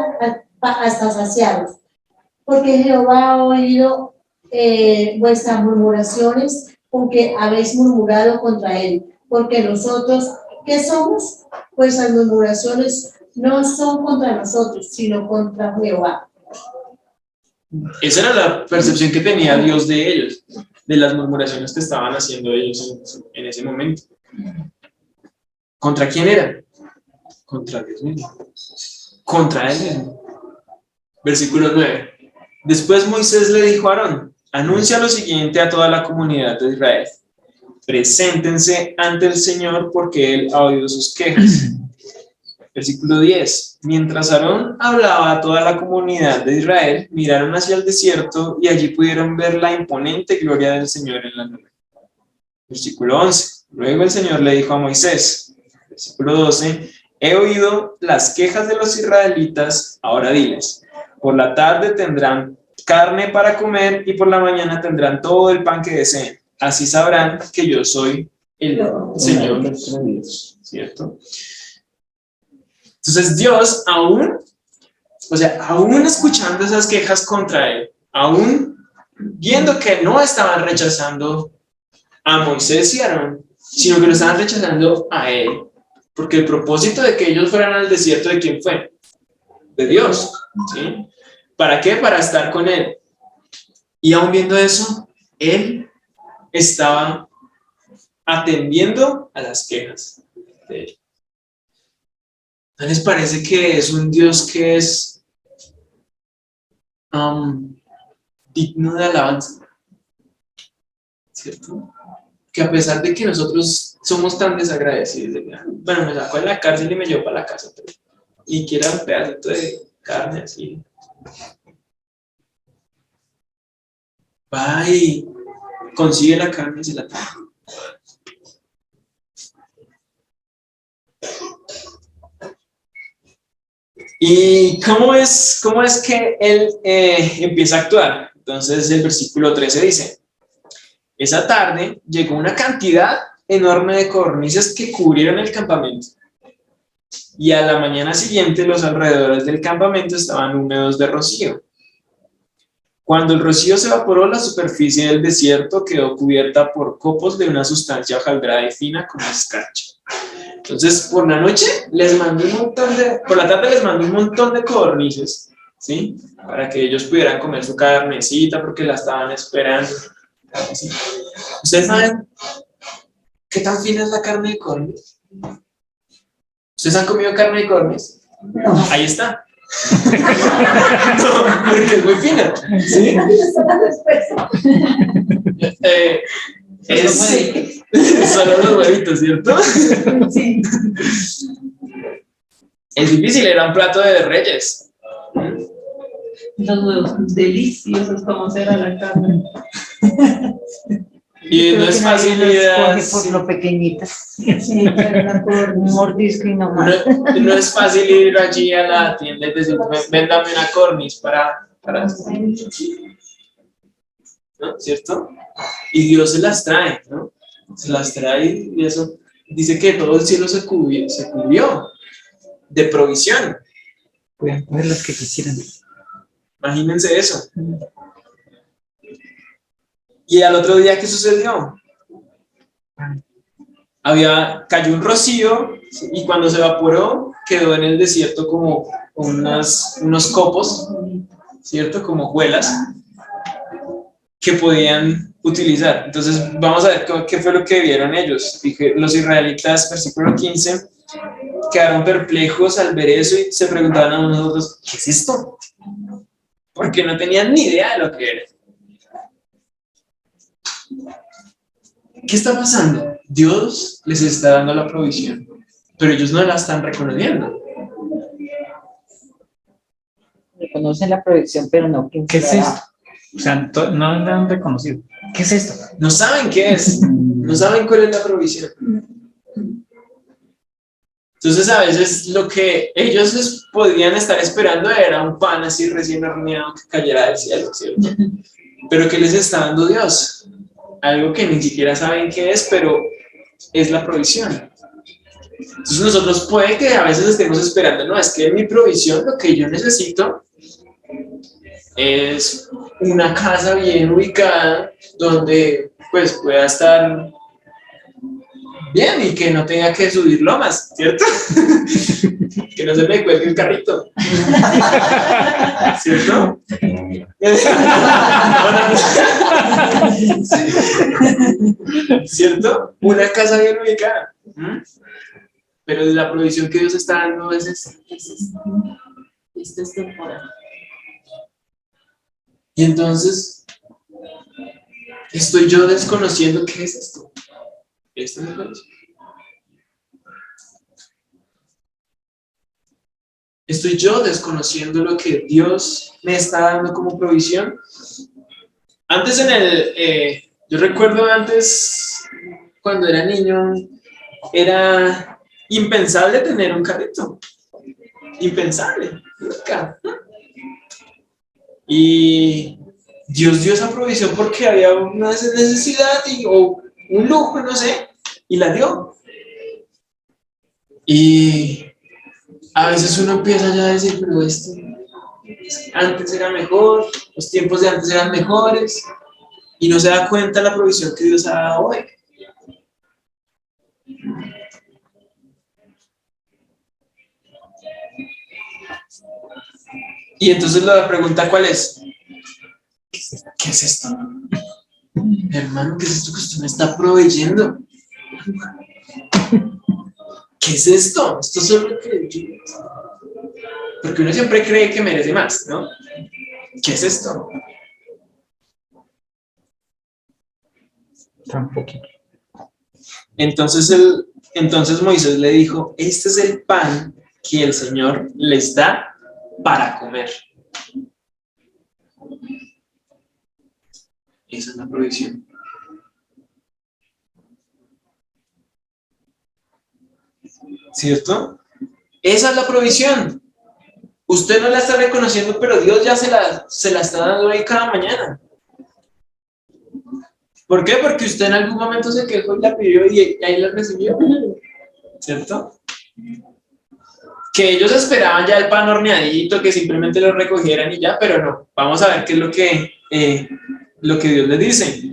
hasta saciados. Porque Jehová ha oído vuestras murmuraciones, porque habéis murmurado contra él. Porque nosotros, ¿qué somos? Vuestras murmuraciones no son contra nosotros, sino contra Jehová. Esa era la percepción que tenía Dios de ellos, de las murmuraciones que estaban haciendo ellos en ese momento. ¿Contra quién era? Contra Dios mismo. Contra él mismo. Versículo 9. Después Moisés le dijo a Aarón: anuncia lo siguiente a toda la comunidad de Israel. Preséntense ante el Señor porque Él ha oído sus quejas. Versículo 10. Mientras Aarón hablaba a toda la comunidad de Israel, miraron hacia el desierto y allí pudieron ver la imponente gloria del Señor en la nube. Versículo 11. Luego el Señor le dijo a Moisés, versículo 12, he oído las quejas de los israelitas, ahora diles, por la tarde tendrán carne para comer y por la mañana tendrán todo el pan que deseen. Así sabrán que yo soy el Señor, ¿cierto? Entonces Dios, aún escuchando esas quejas contra él, aún viendo que no estaban rechazando a Moisés y a Aarón, sino que lo estaban rechazando a él, porque el propósito de que ellos fueran al desierto, ¿de quién fue? De Dios, ¿sí? ¿Para qué? Para estar con él. Y aún viendo eso, él estaba atendiendo a las quejas de él. ¿No les parece que es un Dios que es digno de alabanza? ¿Cierto? Que a pesar de que nosotros somos tan desagradecidos, bueno, me sacó de la cárcel y me llevó para la casa, pero ni siquiera un pedacito de carne así. Va y consigue la carne y se la trae. ¿Y cómo es que él empieza a actuar? Entonces el versículo 13 dice: esa tarde llegó una cantidad enorme de codornices que cubrieron el campamento. Y a la mañana siguiente los alrededores del campamento estaban húmedos de rocío. Cuando el rocío se evaporó, la superficie del desierto quedó cubierta por copos de una sustancia hojaldrada y fina como escarcha. Entonces, por la noche les mandó por la tarde les mandó un montón de codornices, ¿sí? Para que ellos pudieran comer su carnecita porque la estaban esperando. ¿Sí? ¿Ustedes saben qué tan fina es la carne de codorniz? ¿Ustedes han comido carne de codorniz? No. Ahí está. No, porque es muy fina. ¿Sí? Es solo los huevitos, ¿cierto? Sí. Es difícil, era un plato de reyes. Los huevos deliciosos, como será la carne. Y no es fácil ir a... Por lo pequeñitas. Sí, pero Un mordisco y no más. No es fácil ir allí a la tienda y decir, véndame una corniz para... ¿No? ¿Cierto? Y Dios se las trae, ¿no? Se las trae y eso dice que todo el cielo se cubrió de provisión. Pueden coger las que quisieran. Imagínense eso. Y al otro día, ¿qué sucedió? Cayó un rocío y cuando se evaporó quedó en el desierto como unos copos, ¿cierto? Como huelas que podían utilizar. Entonces vamos a ver qué fue lo que vieron ellos. Dije, los israelitas, versículo 15, quedaron perplejos al ver eso y se preguntaban a nosotros, ¿qué es esto? Porque no tenían ni idea de lo que era. ¿Qué está pasando? Dios les está dando la provisión, pero ellos no la están reconociendo. Reconocen la provisión, pero no quién ¿Qué se es la esto? da. O sea, no la han reconocido. ¿Qué es esto? No saben qué es, no saben cuál es la provisión. Entonces a veces lo que ellos podrían estar esperando era un pan así recién horneado que cayera del cielo, ¿cierto? Pero ¿qué les está dando Dios? Algo que ni siquiera saben qué es, pero es la provisión. Entonces nosotros puede que a veces estemos esperando, no, es que mi provisión, lo que yo necesito es una casa bien ubicada donde pues pueda estar bien y que no tenga que subir lomas, ¿cierto? Que no se me cuelgue el carrito, ¿cierto? ¿Cierto? Una casa bien ubicada. pero la provisión que Dios está dando es esta. Esto es temporal. Y entonces, estoy yo desconociendo qué es esto. Esta es la provisión. Estoy yo desconociendo lo que Dios me está dando como provisión. Antes yo recuerdo antes, cuando era niño, era impensable tener un carrito. Impensable, nunca. Y Dios dio esa provisión porque había una necesidad o un lujo, no sé, y la dio. Y a veces uno empieza ya a decir, pero esto antes era mejor, los tiempos de antes eran mejores, y no se da cuenta de la provisión que Dios ha dado hoy. Y entonces la pregunta, ¿cuál es? ¿Qué es esto? Hermano, ¿qué es esto que usted me está proveyendo? ¿Qué es esto? Esto es lo que yo... Porque uno siempre cree que merece más, ¿no? ¿Qué es esto? Tampoco. Entonces Moisés le dijo, este es el pan que el Señor les da para comer. Esa es la provisión. ¿Cierto? Esa es la provisión. Usted no la está reconociendo, pero Dios ya se la está dando ahí cada mañana. ¿Por qué? Porque usted en algún momento se quejó y la pidió y ahí la recibió. ¿Cierto? Que ellos esperaban ya el pan horneadito, que simplemente lo recogieran y ya, pero no. Vamos a ver qué es lo que Dios les dice.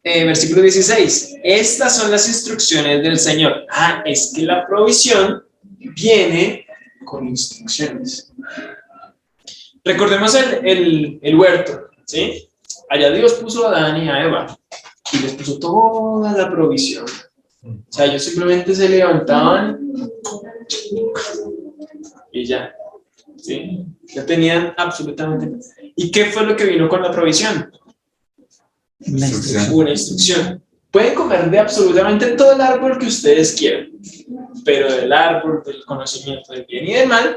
Versículo 16. Estas son las instrucciones del Señor. Es que la provisión viene con instrucciones. Recordemos el huerto, ¿sí? Allá Dios puso a Adán y a Eva y les puso toda la provisión. O sea, ellos simplemente se levantaban y ya, ¿sí? Ya tenían absolutamente nada. ¿Y qué fue lo que vino con la provisión? Una instrucción. Pueden comer de absolutamente todo el árbol que ustedes quieran, pero del árbol del conocimiento del bien y del mal,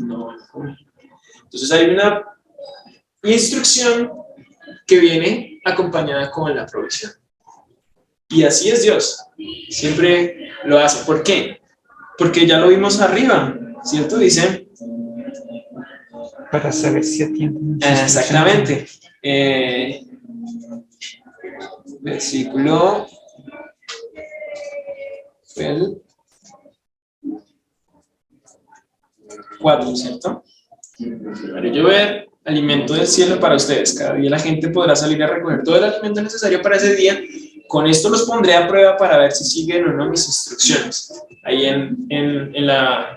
no van a comer. Entonces hay una instrucción que viene acompañada con la provisión. Y así es Dios. Siempre lo hace. ¿Por qué? Porque ya lo vimos arriba, ¿cierto? Dice... Para saber si atienden. Exactamente. Versículo... El 4, ¿cierto? Haré llover alimento del cielo para ustedes. Cada día la gente podrá salir a recoger todo el alimento necesario para ese día. Con esto los pondré a prueba para ver si siguen o no mis instrucciones. Ahí en la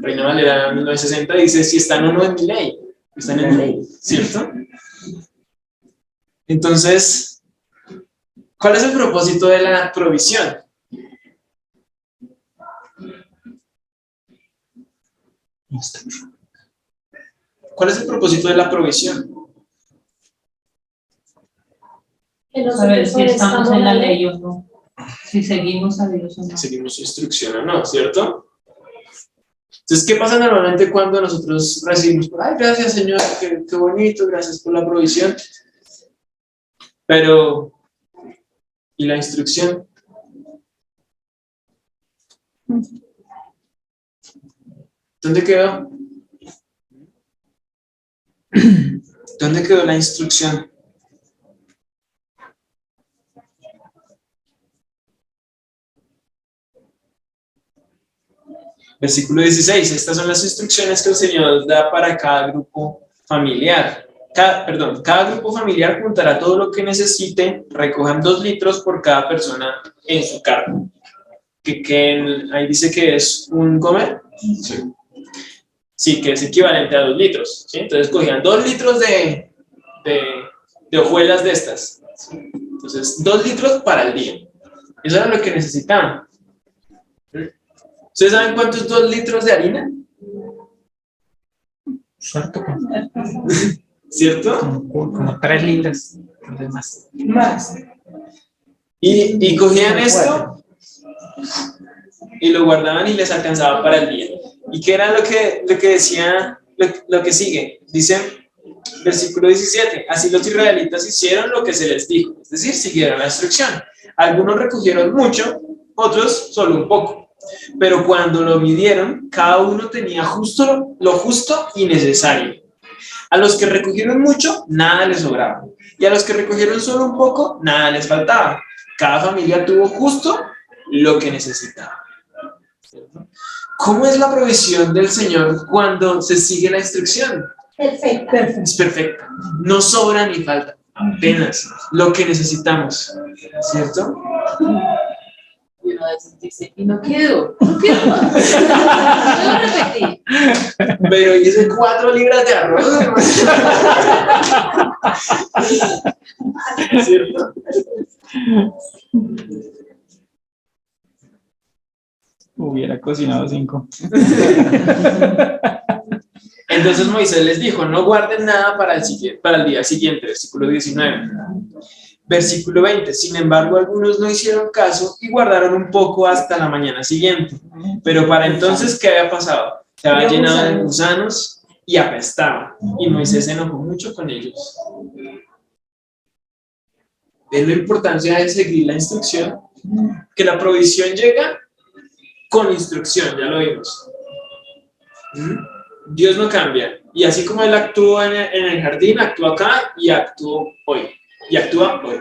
Reina Valera 1960 dice, si están o no en mi ley. Están en mi ley, ¿cierto? Entonces, ¿cuál es el propósito de la provisión? ¿Cuál es el propósito de la provisión? A ver si estamos en la ley o no. Si seguimos a Dios o no. Seguimos su instrucción o no, ¿cierto? Entonces, ¿qué pasa normalmente cuando nosotros recibimos, ay, gracias Señor, qué bonito, gracias por la provisión? Pero, ¿y la instrucción? ¿Dónde quedó? ¿Dónde quedó la instrucción? Versículo 16. Estas son las instrucciones que el Señor da para cada grupo familiar. Cada grupo familiar juntará todo lo que necesite, recojan 2 litros por cada persona en su cargo. Ahí dice que es un comer. Sí, que es equivalente a 2 litros. ¿Sí? Entonces cogían 2 litros de hojuelas de estas. ¿Sí? Entonces, 2 litros para el día. Eso era lo que necesitaban. ¿Ustedes saben cuánto es 2 litros de harina? Suelto ¿Cierto? como 3 libras. Además. Más. Y cogían esto y lo guardaban y les alcanzaba para el día. ¿Y qué era lo que decía, lo que sigue? Dice, versículo 17, así los israelitas hicieron lo que se les dijo, es decir, siguieron la instrucción. Algunos recogieron mucho, otros solo un poco. Pero cuando lo midieron, cada uno tenía justo lo justo y necesario. A los que recogieron mucho, nada les sobraba. Y a los que recogieron solo un poco, nada les faltaba. Cada familia tuvo justo lo que necesitaba. ¿Cómo es la provisión del Señor cuando se sigue la instrucción? Perfecto. Es perfecta. No sobra ni falta. Apenas lo que necesitamos. ¿Cierto? Y uno a veces dice, y no quedo más. Puedo repetir. Pero hice 4 libras de arroz. ¿Cierto? Hubiera cocinado 5. Entonces Moisés les dijo, no guarden nada para el día siguiente, versículo 19. Versículo 20, sin embargo, algunos no hicieron caso y guardaron un poco hasta la mañana siguiente. Pero para entonces, ¿qué había pasado? Se había llenado de gusanos y apestaba. Y Moisés se enojó mucho con ellos. ¿Ves la importancia de seguir la instrucción? Que la provisión llega con instrucción, ya lo vimos. Dios no cambia. Y así como Él actuó en el jardín, actúa acá y actuó hoy. Y actúa hoy.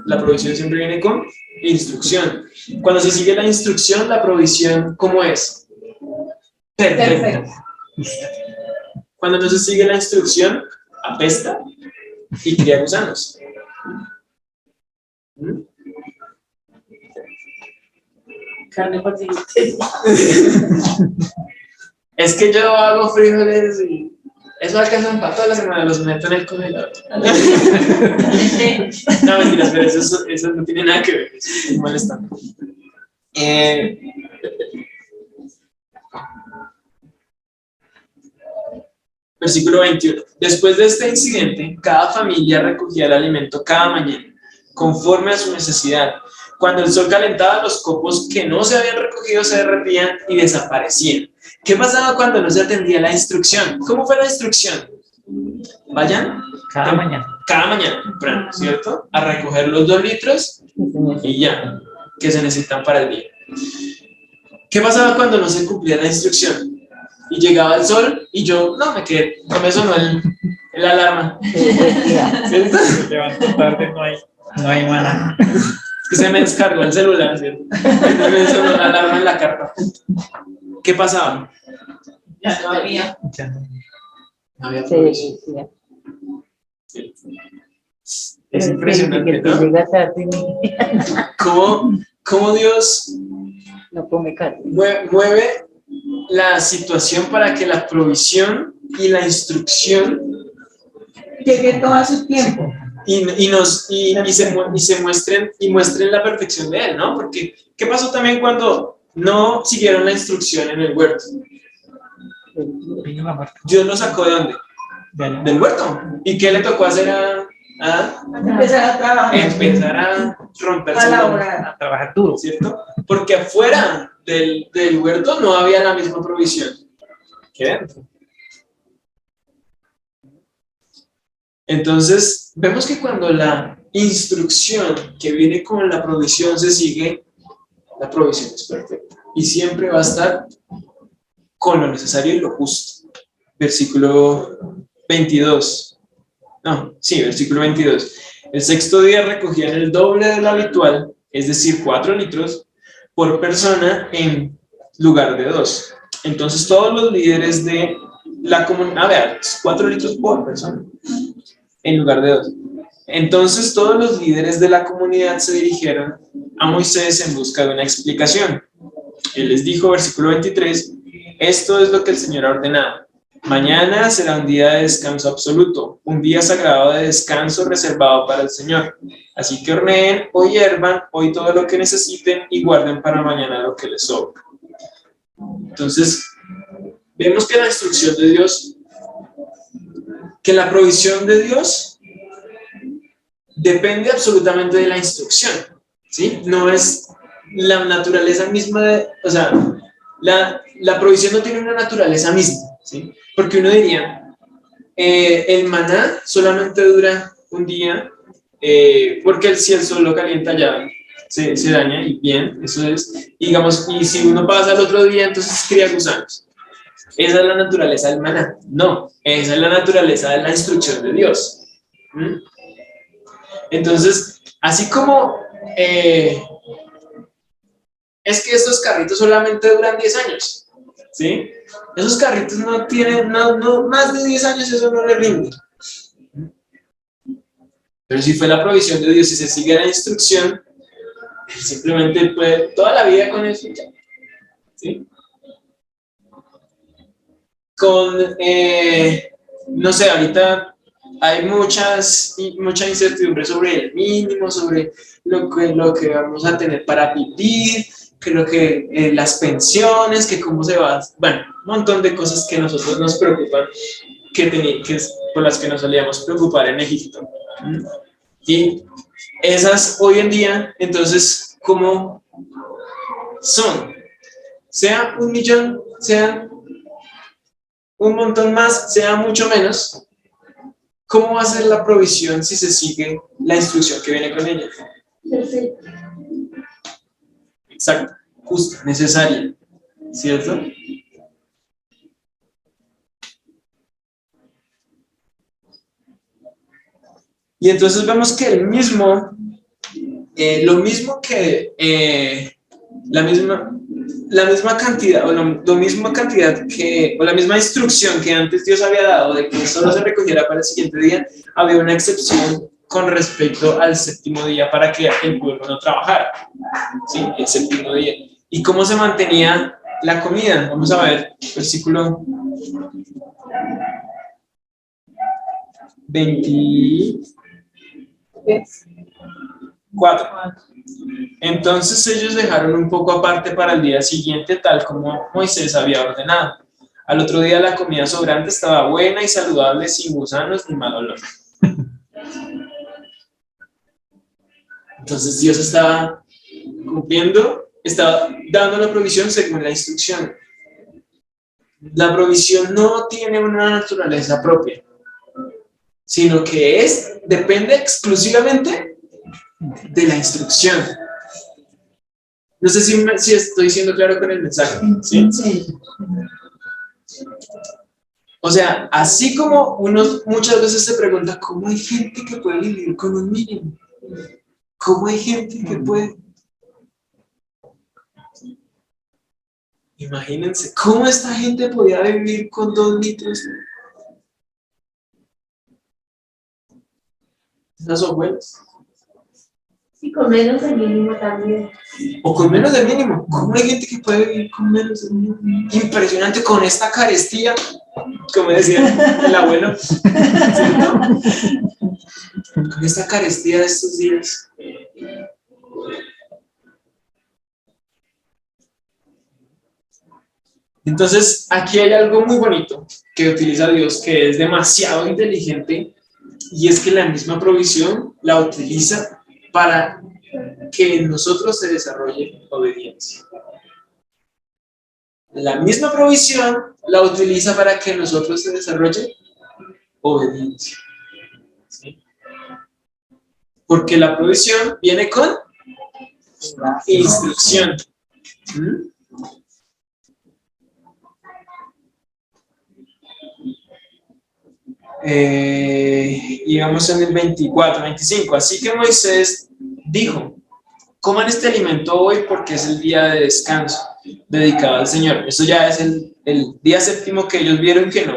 La provisión siempre viene con instrucción. Cuando se sigue la instrucción, la provisión, ¿cómo es? Perfecta. Cuando no se sigue la instrucción, apesta y cría gusanos. Carne por Es que yo hago frijoles y eso alcanza para toda la semana, los meto en el congelador. No, mentiras, pero eso no tiene nada que ver, es molestando. Versículo 21. Después de este incidente, cada familia recogía el alimento cada mañana, conforme a su necesidad. Cuando el sol calentaba, los copos que no se habían recogido se derretían y desaparecían. ¿Qué pasaba cuando no se atendía la instrucción? ¿Cómo fue la instrucción? Vayan Cada mañana. cada mañana temprano, ¿cierto? A recoger los 2 litros y ya, que se necesitan para el día. ¿Qué pasaba cuando no se cumplía la instrucción? Y llegaba el sol y yo, no, me quedé, no me sonó el alarma. ¿Cierto? Levanto tarde, no hay mana. Es que se me descargó el celular, ¿cierto? Me sonó la alarma en la carta. ¿Qué pasaba? Ya no había. Ya no. No había provisión. Sí. Es impresionante, ¿no? ¿Cómo Dios No come carne. mueve la situación para que la provisión y la instrucción Llegué todo a su tiempo. muestren la perfección de Él, ¿no? Porque, ¿qué pasó también cuando no siguieron la instrucción en el huerto? Vino la muerte. Dios lo sacó ¿de dónde? Del huerto. ¿Y qué le tocó hacer a Empezar a trabajar. empezar a romperse A la laborar. A trabajar duro. ¿cierto? Porque afuera del huerto no había la misma provisión que dentro. Entonces, vemos que cuando la instrucción que viene con la provisión se sigue, la provisión es perfecta y siempre va a estar con lo necesario y lo justo. Versículo 22. Versículo 22. El 6º día recogían el doble de lo habitual, es decir, 4 litros por persona en lugar de 2. Entonces todos los líderes de la comunidad, 4 litros por persona en lugar de 2. Entonces todos los líderes de la comunidad se dirigieron a Moisés en busca de una explicación. Él les dijo, versículo 23, esto es lo que el Señor ha ordenado. Mañana será un día de descanso absoluto, un día sagrado de descanso reservado para el Señor. Así que horneen o hiervan hoy todo lo que necesiten y guarden para mañana lo que les sobra. Entonces, vemos que la instrucción de Dios, que la provisión de Dios depende absolutamente de la instrucción, ¿sí? No es la naturaleza misma o sea, la provisión no tiene una naturaleza misma, ¿sí? Porque uno diría, el maná solamente dura un día, porque si el sol lo calienta ya se daña, y bien, eso es, digamos, y si uno pasa al otro día, entonces cría gusanos. Esa es la naturaleza del maná. No, esa es la naturaleza de la instrucción de Dios. ¿Mm? Entonces, así como es que estos carritos solamente duran 10 años, ¿sí? Esos carritos no tienen, no, más de 10 años eso no le rinde. Pero si fue la provisión de Dios y se sigue la instrucción, simplemente puede toda la vida con eso ya, ¿sí? No sé, ahorita hay mucha incertidumbre sobre el mínimo, sobre lo que vamos a tener para vivir, las pensiones, que cómo se va, bueno, un montón de cosas que a nosotros nos preocupan, por las que nos solíamos preocupar en Egipto. Y esas hoy en día, entonces, ¿cómo son? Sea 1 millón, sea un montón más, sea mucho menos, ¿cómo va a ser la provisión si se sigue la instrucción que viene con ella? Perfecto. Exacto, justa, necesaria, ¿cierto? Y entonces vemos que lo mismo que la misma cantidad, o la misma cantidad o la misma instrucción que antes Dios había dado de que solo se recogiera para el siguiente día, había una excepción con respecto al séptimo día para que el pueblo no trabajara, ¿sí? El séptimo día. ¿Y cómo se mantenía la comida? Vamos a ver, versículo 24. Entonces ellos dejaron un poco aparte para el día siguiente, tal como Moisés había ordenado. Al otro día la comida sobrante estaba buena y saludable, sin gusanos ni mal olor. Entonces Dios estaba cumpliendo, estaba dando la provisión según la instrucción. La provisión no tiene una naturaleza propia, sino que depende exclusivamente de la instrucción. No sé si estoy siendo claro con el mensaje, ¿sí? Sí. O sea, así como uno muchas veces se pregunta, ¿cómo hay gente que puede vivir con un mínimo? ¿Cómo hay gente que puede? Imagínense, ¿cómo esta gente podía vivir con 2 litros? ¿Esas abuelas? Y con menos del mínimo también. O con menos del mínimo. ¿Cómo hay gente que puede vivir con menos del mínimo? Impresionante, con esta carestía, como decía el abuelo. ¿Cierto? Con esta carestía de estos días. Entonces, aquí hay algo muy bonito que utiliza Dios, que es demasiado inteligente, y es que la misma provisión la utiliza para que en nosotros se desarrolle obediencia. La misma provisión la utiliza para que en nosotros se desarrolle obediencia. ¿Sí? Porque la provisión viene con instrucción. ¿Mm? Y vamos en el 24, 25. Así que Moisés dijo: coman este alimento hoy porque es el día de descanso dedicado al Señor. Eso ya es el día séptimo que ellos vieron que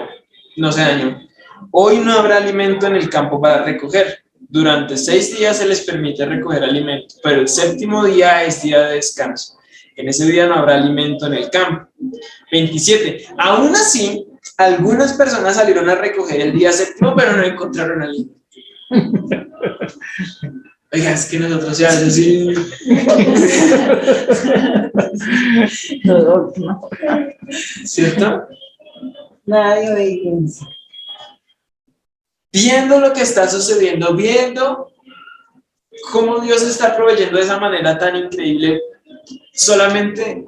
no se dañó. Hoy no habrá alimento en el campo para recoger. Durante 6 días se les permite recoger alimento, pero el séptimo día es día de descanso. En ese día no habrá alimento en el campo. 27. Aún así, algunas personas salieron a recoger el día séptimo, pero no encontraron alimento. Oiga, es que nosotros ya así. Todo, no. ¿Cierto? Nada de obediencia. Viendo lo que está sucediendo, viendo cómo Dios está proveyendo de esa manera tan increíble, solamente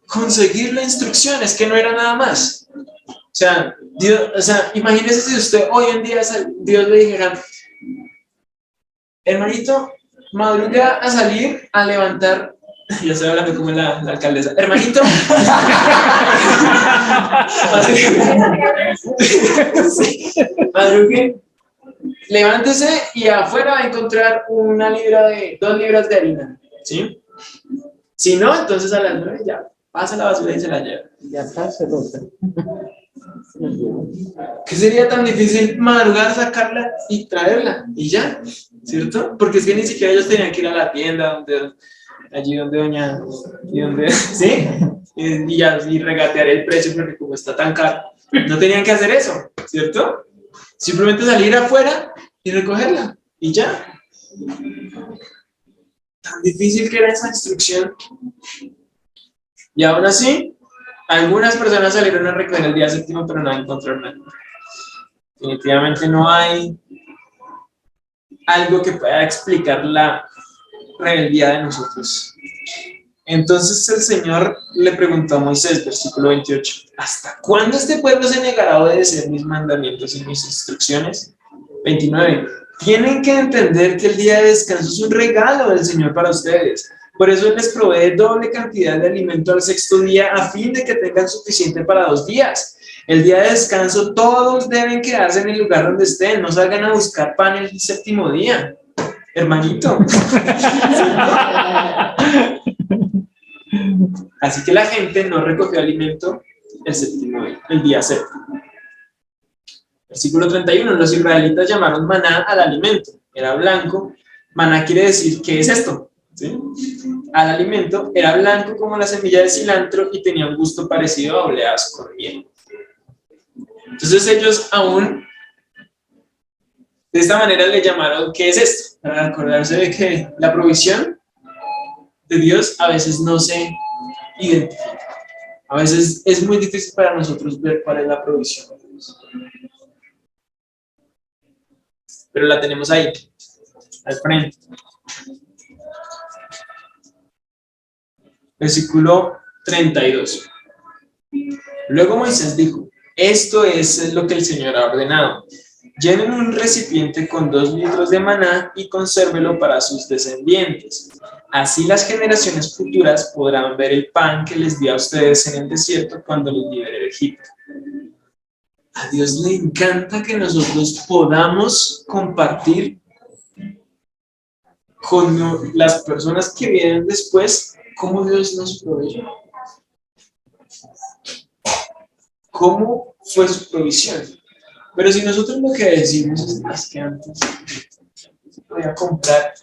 conseguir la instrucción, es que no era nada más. O sea, Dios, imagínese si usted hoy en día Dios le dijera, hermanito, madruga a salir a levantar, ya estoy hablando como la alcaldesa, hermanito, sí, madrugue, levántese y afuera va a encontrar 2 libras de harina, ¿sí? Si no, entonces a las 9 ya pasa la basura y se la lleva. Ya está, se lo sé. ¿Qué sería tan difícil madrugar, sacarla y traerla? Y ya, ¿cierto? Porque es que ni siquiera ellos tenían que ir a la tienda, allí donde doña, ¿sí? Y regatear el precio porque como está tan caro. No tenían que hacer eso, ¿cierto? Simplemente salir afuera y recogerla, y ya. Tan difícil que era esa instrucción. Y aún así, algunas personas salieron a recoger el día séptimo, pero no encontraron nada. Definitivamente no hay algo que pueda explicar la rebeldía de nosotros. Entonces el Señor le preguntó a Moisés, versículo 28, ¿hasta cuándo este pueblo se negará a obedecer mis mandamientos y mis instrucciones? 29, tienen que entender que el día de descanso es un regalo del Señor para ustedes. Por eso Él les provee doble cantidad de alimento al 6º día a fin de que tengan suficiente para 2 días. El día de descanso todos deben quedarse en el lugar donde estén, no salgan a buscar pan el 7º día. Hermanito. Así que la gente no recogió alimento el día 7. Versículo 31, los israelitas llamaron maná al alimento, era blanco. Maná quiere decir, ¿qué es esto? ¿Sí? Al alimento era blanco como la semilla de cilantro y tenía un gusto parecido a oleadas corriendo. Entonces ellos aún de esta manera le llamaron, ¿qué es esto? Para acordarse de que la provisión de Dios a veces no se identifica. A veces es muy difícil para nosotros ver cuál es la provisión de Dios. Pero la tenemos ahí, al frente. Versículo 32. Luego Moisés dijo, esto es lo que el Señor ha ordenado. Llenen un recipiente con 2 litros de maná y consérvelo para sus descendientes. Así las generaciones futuras podrán ver el pan que les di a ustedes en el desierto cuando los liberé de Egipto. A Dios le encanta que nosotros podamos compartir con las personas que vienen después cómo Dios nos proveyó. ¿Cómo fue su provisión? Pero si nosotros lo que decimos es más que antes, voy a comprar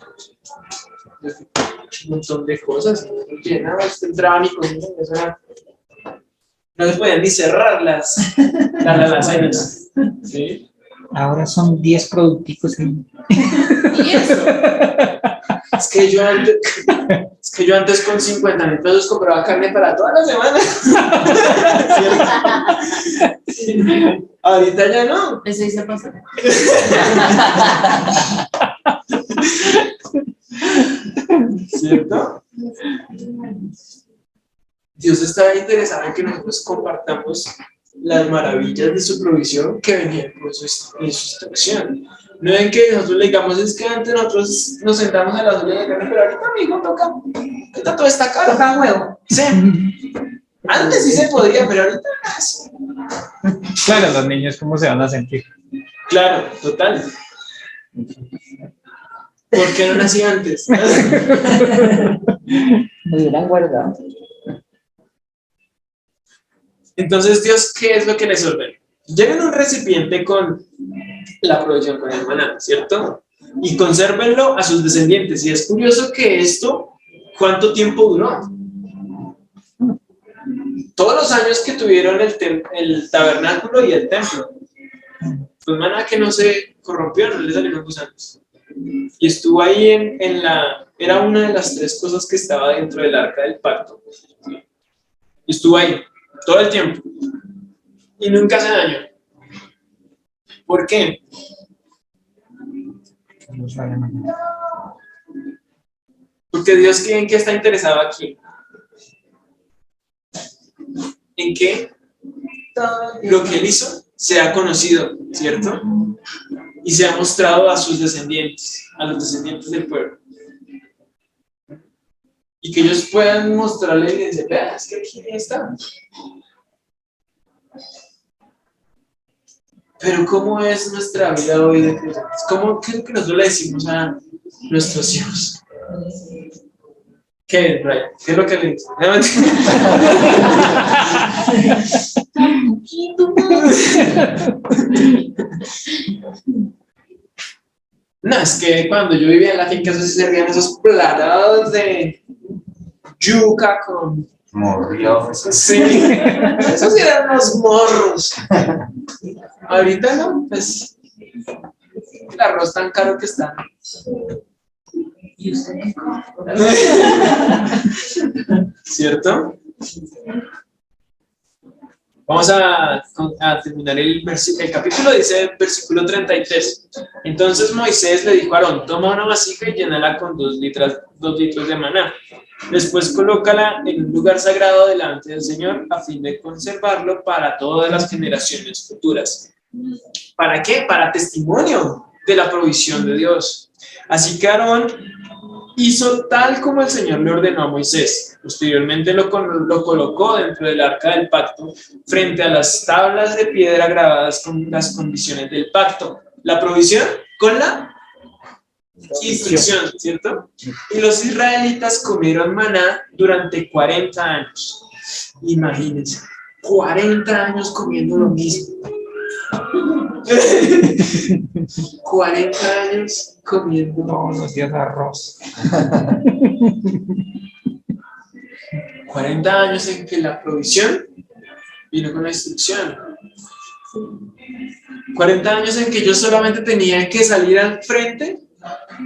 un montón de cosas, llenaba, usted entraba a mi cocina y eso era, no se podían ni cerrar las alacenas, ¿sí? Ahora son 10 producticos. ¿Y eso? Es que yo antes con 50,000 pesos compraba carne para toda la semana. ¿Sí? Ahorita ya no. Eso hice pasar. ¿Cierto? Dios está interesado en que nosotros compartamos las maravillas de su provisión que venían con su instrucción. No en que nosotros le digamos, es que antes nosotros nos sentamos a las ollas de carne, pero ahorita, amigo, ahorita todo está caro. Toca huevo. Sí. Antes sí se podría, pero ahorita más. Claro, los niños, ¿cómo se van a sentir? Claro, total. ¿Por qué no nací antes? Me hubieran guardado. Entonces, Dios, ¿qué es lo que les ordena? Lleven un recipiente con la provisión, con el maná, ¿cierto? Y consérvenlo a sus descendientes. Y es curioso que esto, ¿cuánto tiempo duró? Todos los años que tuvieron el tabernáculo y el templo. Pues maná que no se corrompió, no le salieron gusanos. Y estuvo ahí era una de las 3 cosas que estaba dentro del arca del pacto. Y estuvo ahí todo el tiempo. Y nunca se dañó. ¿Por qué? Porque Dios, ¿en qué está interesado aquí? En que lo que Él hizo sea conocido, ¿cierto? Y sea mostrado a sus descendientes, a los descendientes del pueblo. Y que ellos puedan mostrar la evidencia. Vean, es que aquí está. Pero ¿cómo es nuestra vida hoy de creyentes? ¿Qué es lo que nosotros le decimos a nuestros hijos? ¿Qué, Brian? ¿Qué es lo que le dicen? No, es que cuando yo vivía en la finca se servían esos platos de yuca con... Morrió. Sí, esos eran los morros. Ahorita no, pues el arroz tan caro que está. ¿Cierto? Vamos a terminar el capítulo, dice versículo 33. Entonces Moisés le dijo a Aarón, toma una vasija y llénala con 2 litros de maná. Después colócala en un lugar sagrado delante del Señor a fin de conservarlo para todas las generaciones futuras. ¿Para qué? Para testimonio de la provisión de Dios. Así que Aarón hizo tal como el Señor le ordenó a Moisés. Posteriormente lo colocó dentro del arca del pacto, frente a las tablas de piedra grabadas con las condiciones del pacto. La provisión con la instrucción, ¿cierto? Y los israelitas comieron maná durante 40 años. Imagínense, 40 años comiendo lo mismo. 40 años comiendo Todos los días arroz. 40 años en que la provisión vino con la instrucción. 40 años en que yo solamente tenía que salir al frente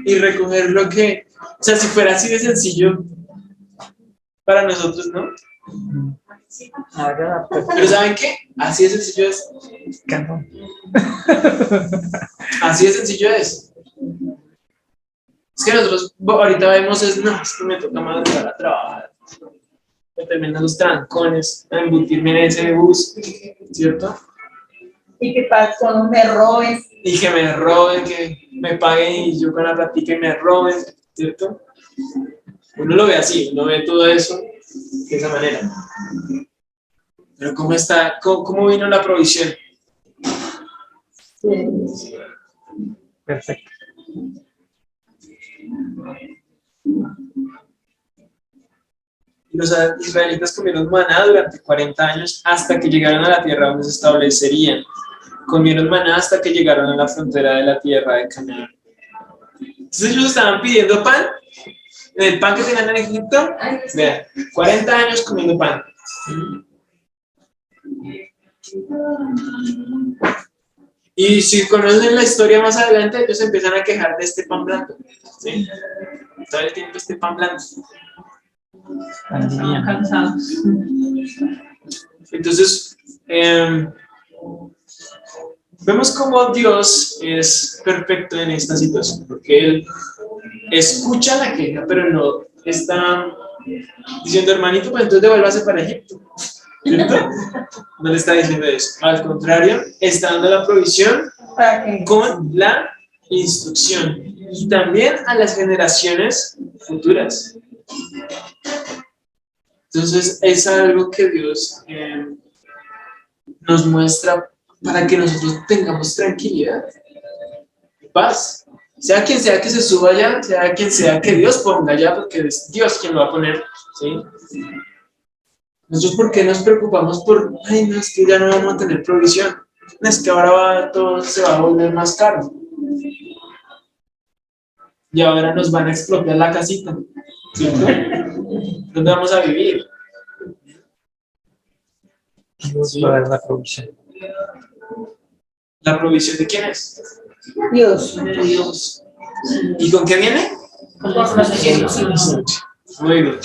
y recoger lo que... O sea, si fuera así de sencillo para nosotros, ¿no? Pero ¿saben qué? Así de sencillo es. Así de sencillo es. Es que nosotros ahorita vemos es que me toca madrugar a trabajar. Me terminan los trancones, a embutirme en ese bus, ¿cierto? Y que pasó, me roben. Y que me roben, que me paguen y yo con la plática y me roben, ¿cierto? Uno lo ve así, uno ve todo eso de esa manera. Pero ¿cómo vino la provisión? Perfecto. Los israelitas comieron maná durante 40 años hasta que llegaron a la tierra donde se establecerían. Comieron maná hasta que llegaron a la frontera de la tierra de Canaán. Entonces ellos estaban pidiendo pan, el pan que tenían en Egipto. Vean, 40 años comiendo pan. Y si conocen la historia más adelante, ellos empiezan a quejar de este pan blanco. ¿Sí? Todo el tiempo este pan blanco. Estaban cansados. Entonces, vemos cómo Dios es perfecto en esta situación, porque Él escucha la queja, pero no está diciendo, hermanito, pues entonces devuélvase para Egipto. ¿Cierto? No le está diciendo eso. Al contrario, está dando la provisión con la instrucción y también a las generaciones futuras. Entonces, es algo que Dios nos muestra para que nosotros tengamos tranquilidad, paz. Sea quien sea que se suba allá, sea quien sea que Dios ponga allá, porque es Dios quien lo va a poner, ¿sí? Nosotros, ¿por qué nos preocupamos por, ay, no, es que ya no vamos a tener provisión? Es que ahora todo se va a volver más caro. Y ahora nos van a expropiar la casita, ¿cierto? ¿Dónde vamos a vivir? Dios va a dar la provisión. ¿La provisión de quién es? Dios. De Dios. ¿Y con qué viene? Con la instrucción. Muy bien.